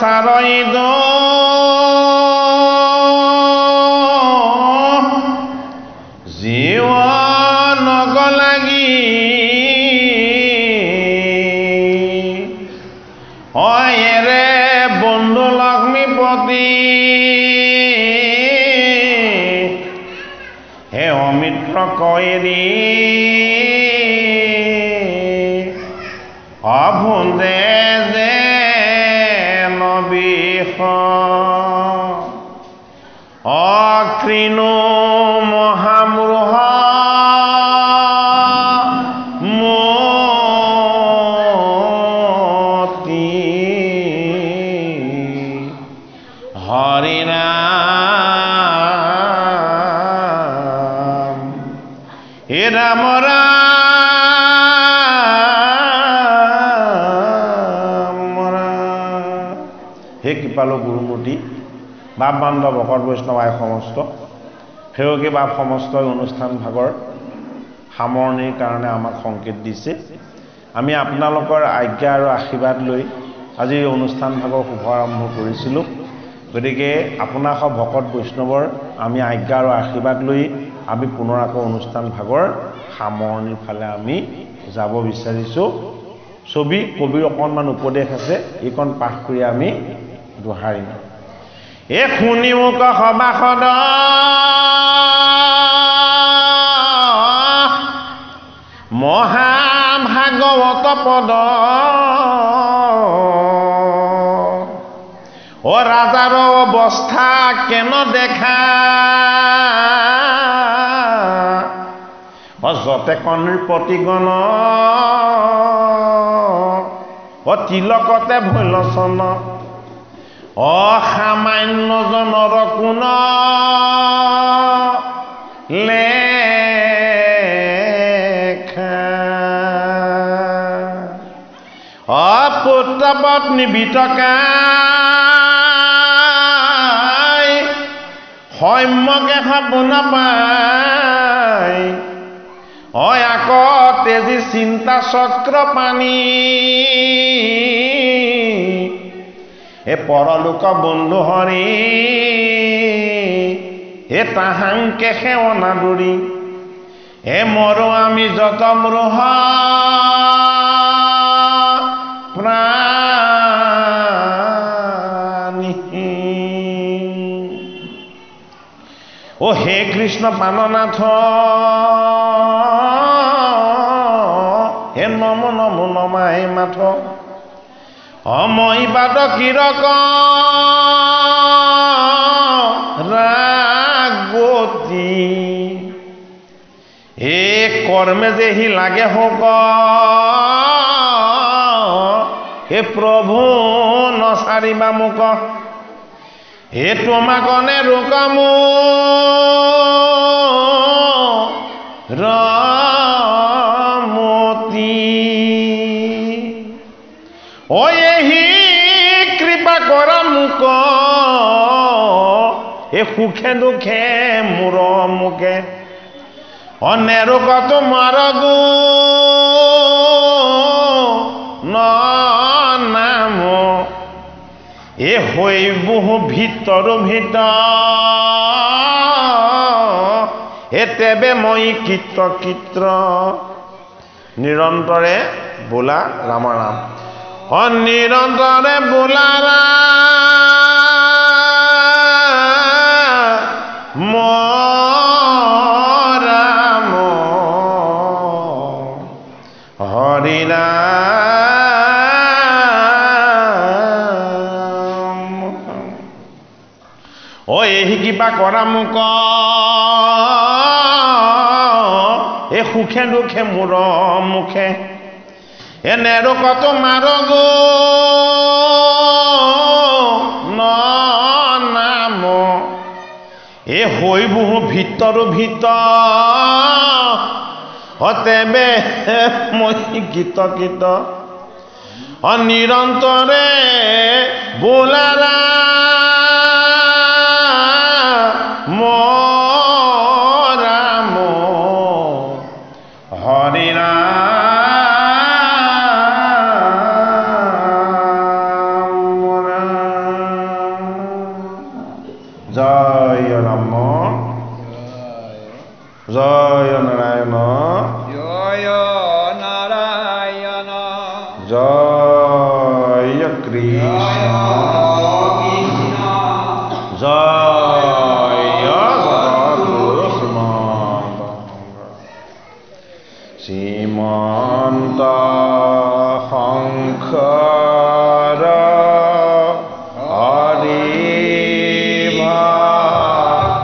সারইদ জীবন লাগি অয়েরে বন্ধু লক্ষ্মীপতি অহুদে যে নবিষ অকৃণু মহামূঢ় মতি হরিনাম হে রাম হে কৃপালু গুৰুমূৰ্তি বাপ বান্ধৱ ভকত বৈষ্ণৱ আই সমস্ত সেৱকী বাপ সমস্ত অনুষ্ঠান ভাগৰ সামৰণিৰ কাৰণে আমাক সংকেত দিছে। আমি আপোনালোকৰ আজ্ঞা আৰু আশীৰ্বাদ লৈ আজি অনুষ্ঠান ভাগৰ শুভাৰম্ভ কৰিছিলোঁ। গতিকে আপোনাক ভকত বৈষ্ণৱৰ আমি আজ্ঞা আৰু আশীৰ্বাদ লৈ আমি পুনৰ আকৌ অনুষ্ঠান ভাগৰ সামৰণিৰ ফালে আমি যাব বিচাৰিছোঁ। ছবি কবিৰ অকণমান উপদেশ আছে, এইকণ পাঠ কৰি আমি দোহাৰিম। এ শুনি মোক সভাসদ মহাভাগৱত পদ অ ৰাজাৰ অৱস্থা কেন দেখা অযতে কনৃপতিগণ তিলকতে ভৈলচন অসামান্য জনৰ কোন লেখা অপুত্ৰ পত্নী বিতকাই সম্যকে সপোন পায় অয়াক তেজি চিন্তা চক্ৰ পানী এ পৰলোক বন্ধু হৰি এ তাহাংকে সেৱনা দৰি এ মৰো আমি যত মৃহ প্ৰাণী ও হে কৃষ্ণ পাননাথ হে নম নম নমাই মাথ অমই বাদ কিৰক ৰাগতি এ কৰ্মে যে হি লাগে হোক হে প্ৰভু নচাৰিবা মোক হে তোমাকনে ৰোকামো ৰমতি ঐ এহি কৃপা কৰা মোক এ সুখে দুখে মোৰ মুখে অনেৰো কত মাৰ গো নাম এ হৈ বহু ভিতৰ এ তেবে মই কীৰ্ত্ৰ নিৰন্তৰে বোলা ৰাম ৰাম নিৰন্তৰে বোলা ৰাম ৰাম হৰি নাম ঐ এহি কিবা কৰা মোক এ সুখে দুখে মোৰ মুখে এনেৰো কত মাৰ গো নাম এ হৈ বহু ভিতৰ তেবে মই গীত নিৰন্তৰে বোলা ৰাম ৰাম হৰি জয় ৰাম জয় নাৰায়ণ জয় নাৰায়ণ জয় কৃষ্ণ জয় সদ্গুৰু শ্ৰীমন্ত শ্ৰীমন্ত মুখৰ হৰি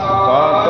ভকত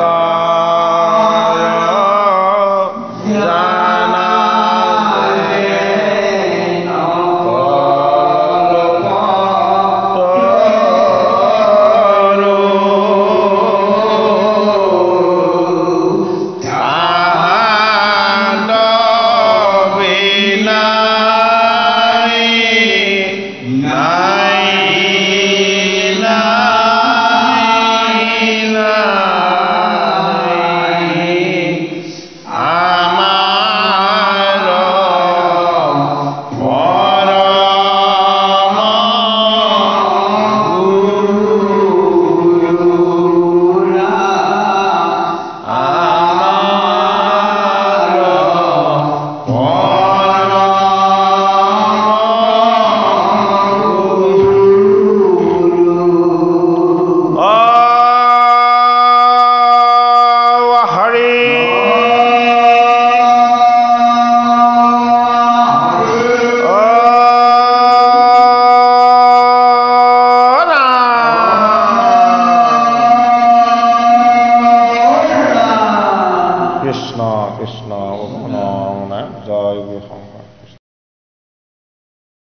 কৃষ্ণ কৃষ্ণ জয়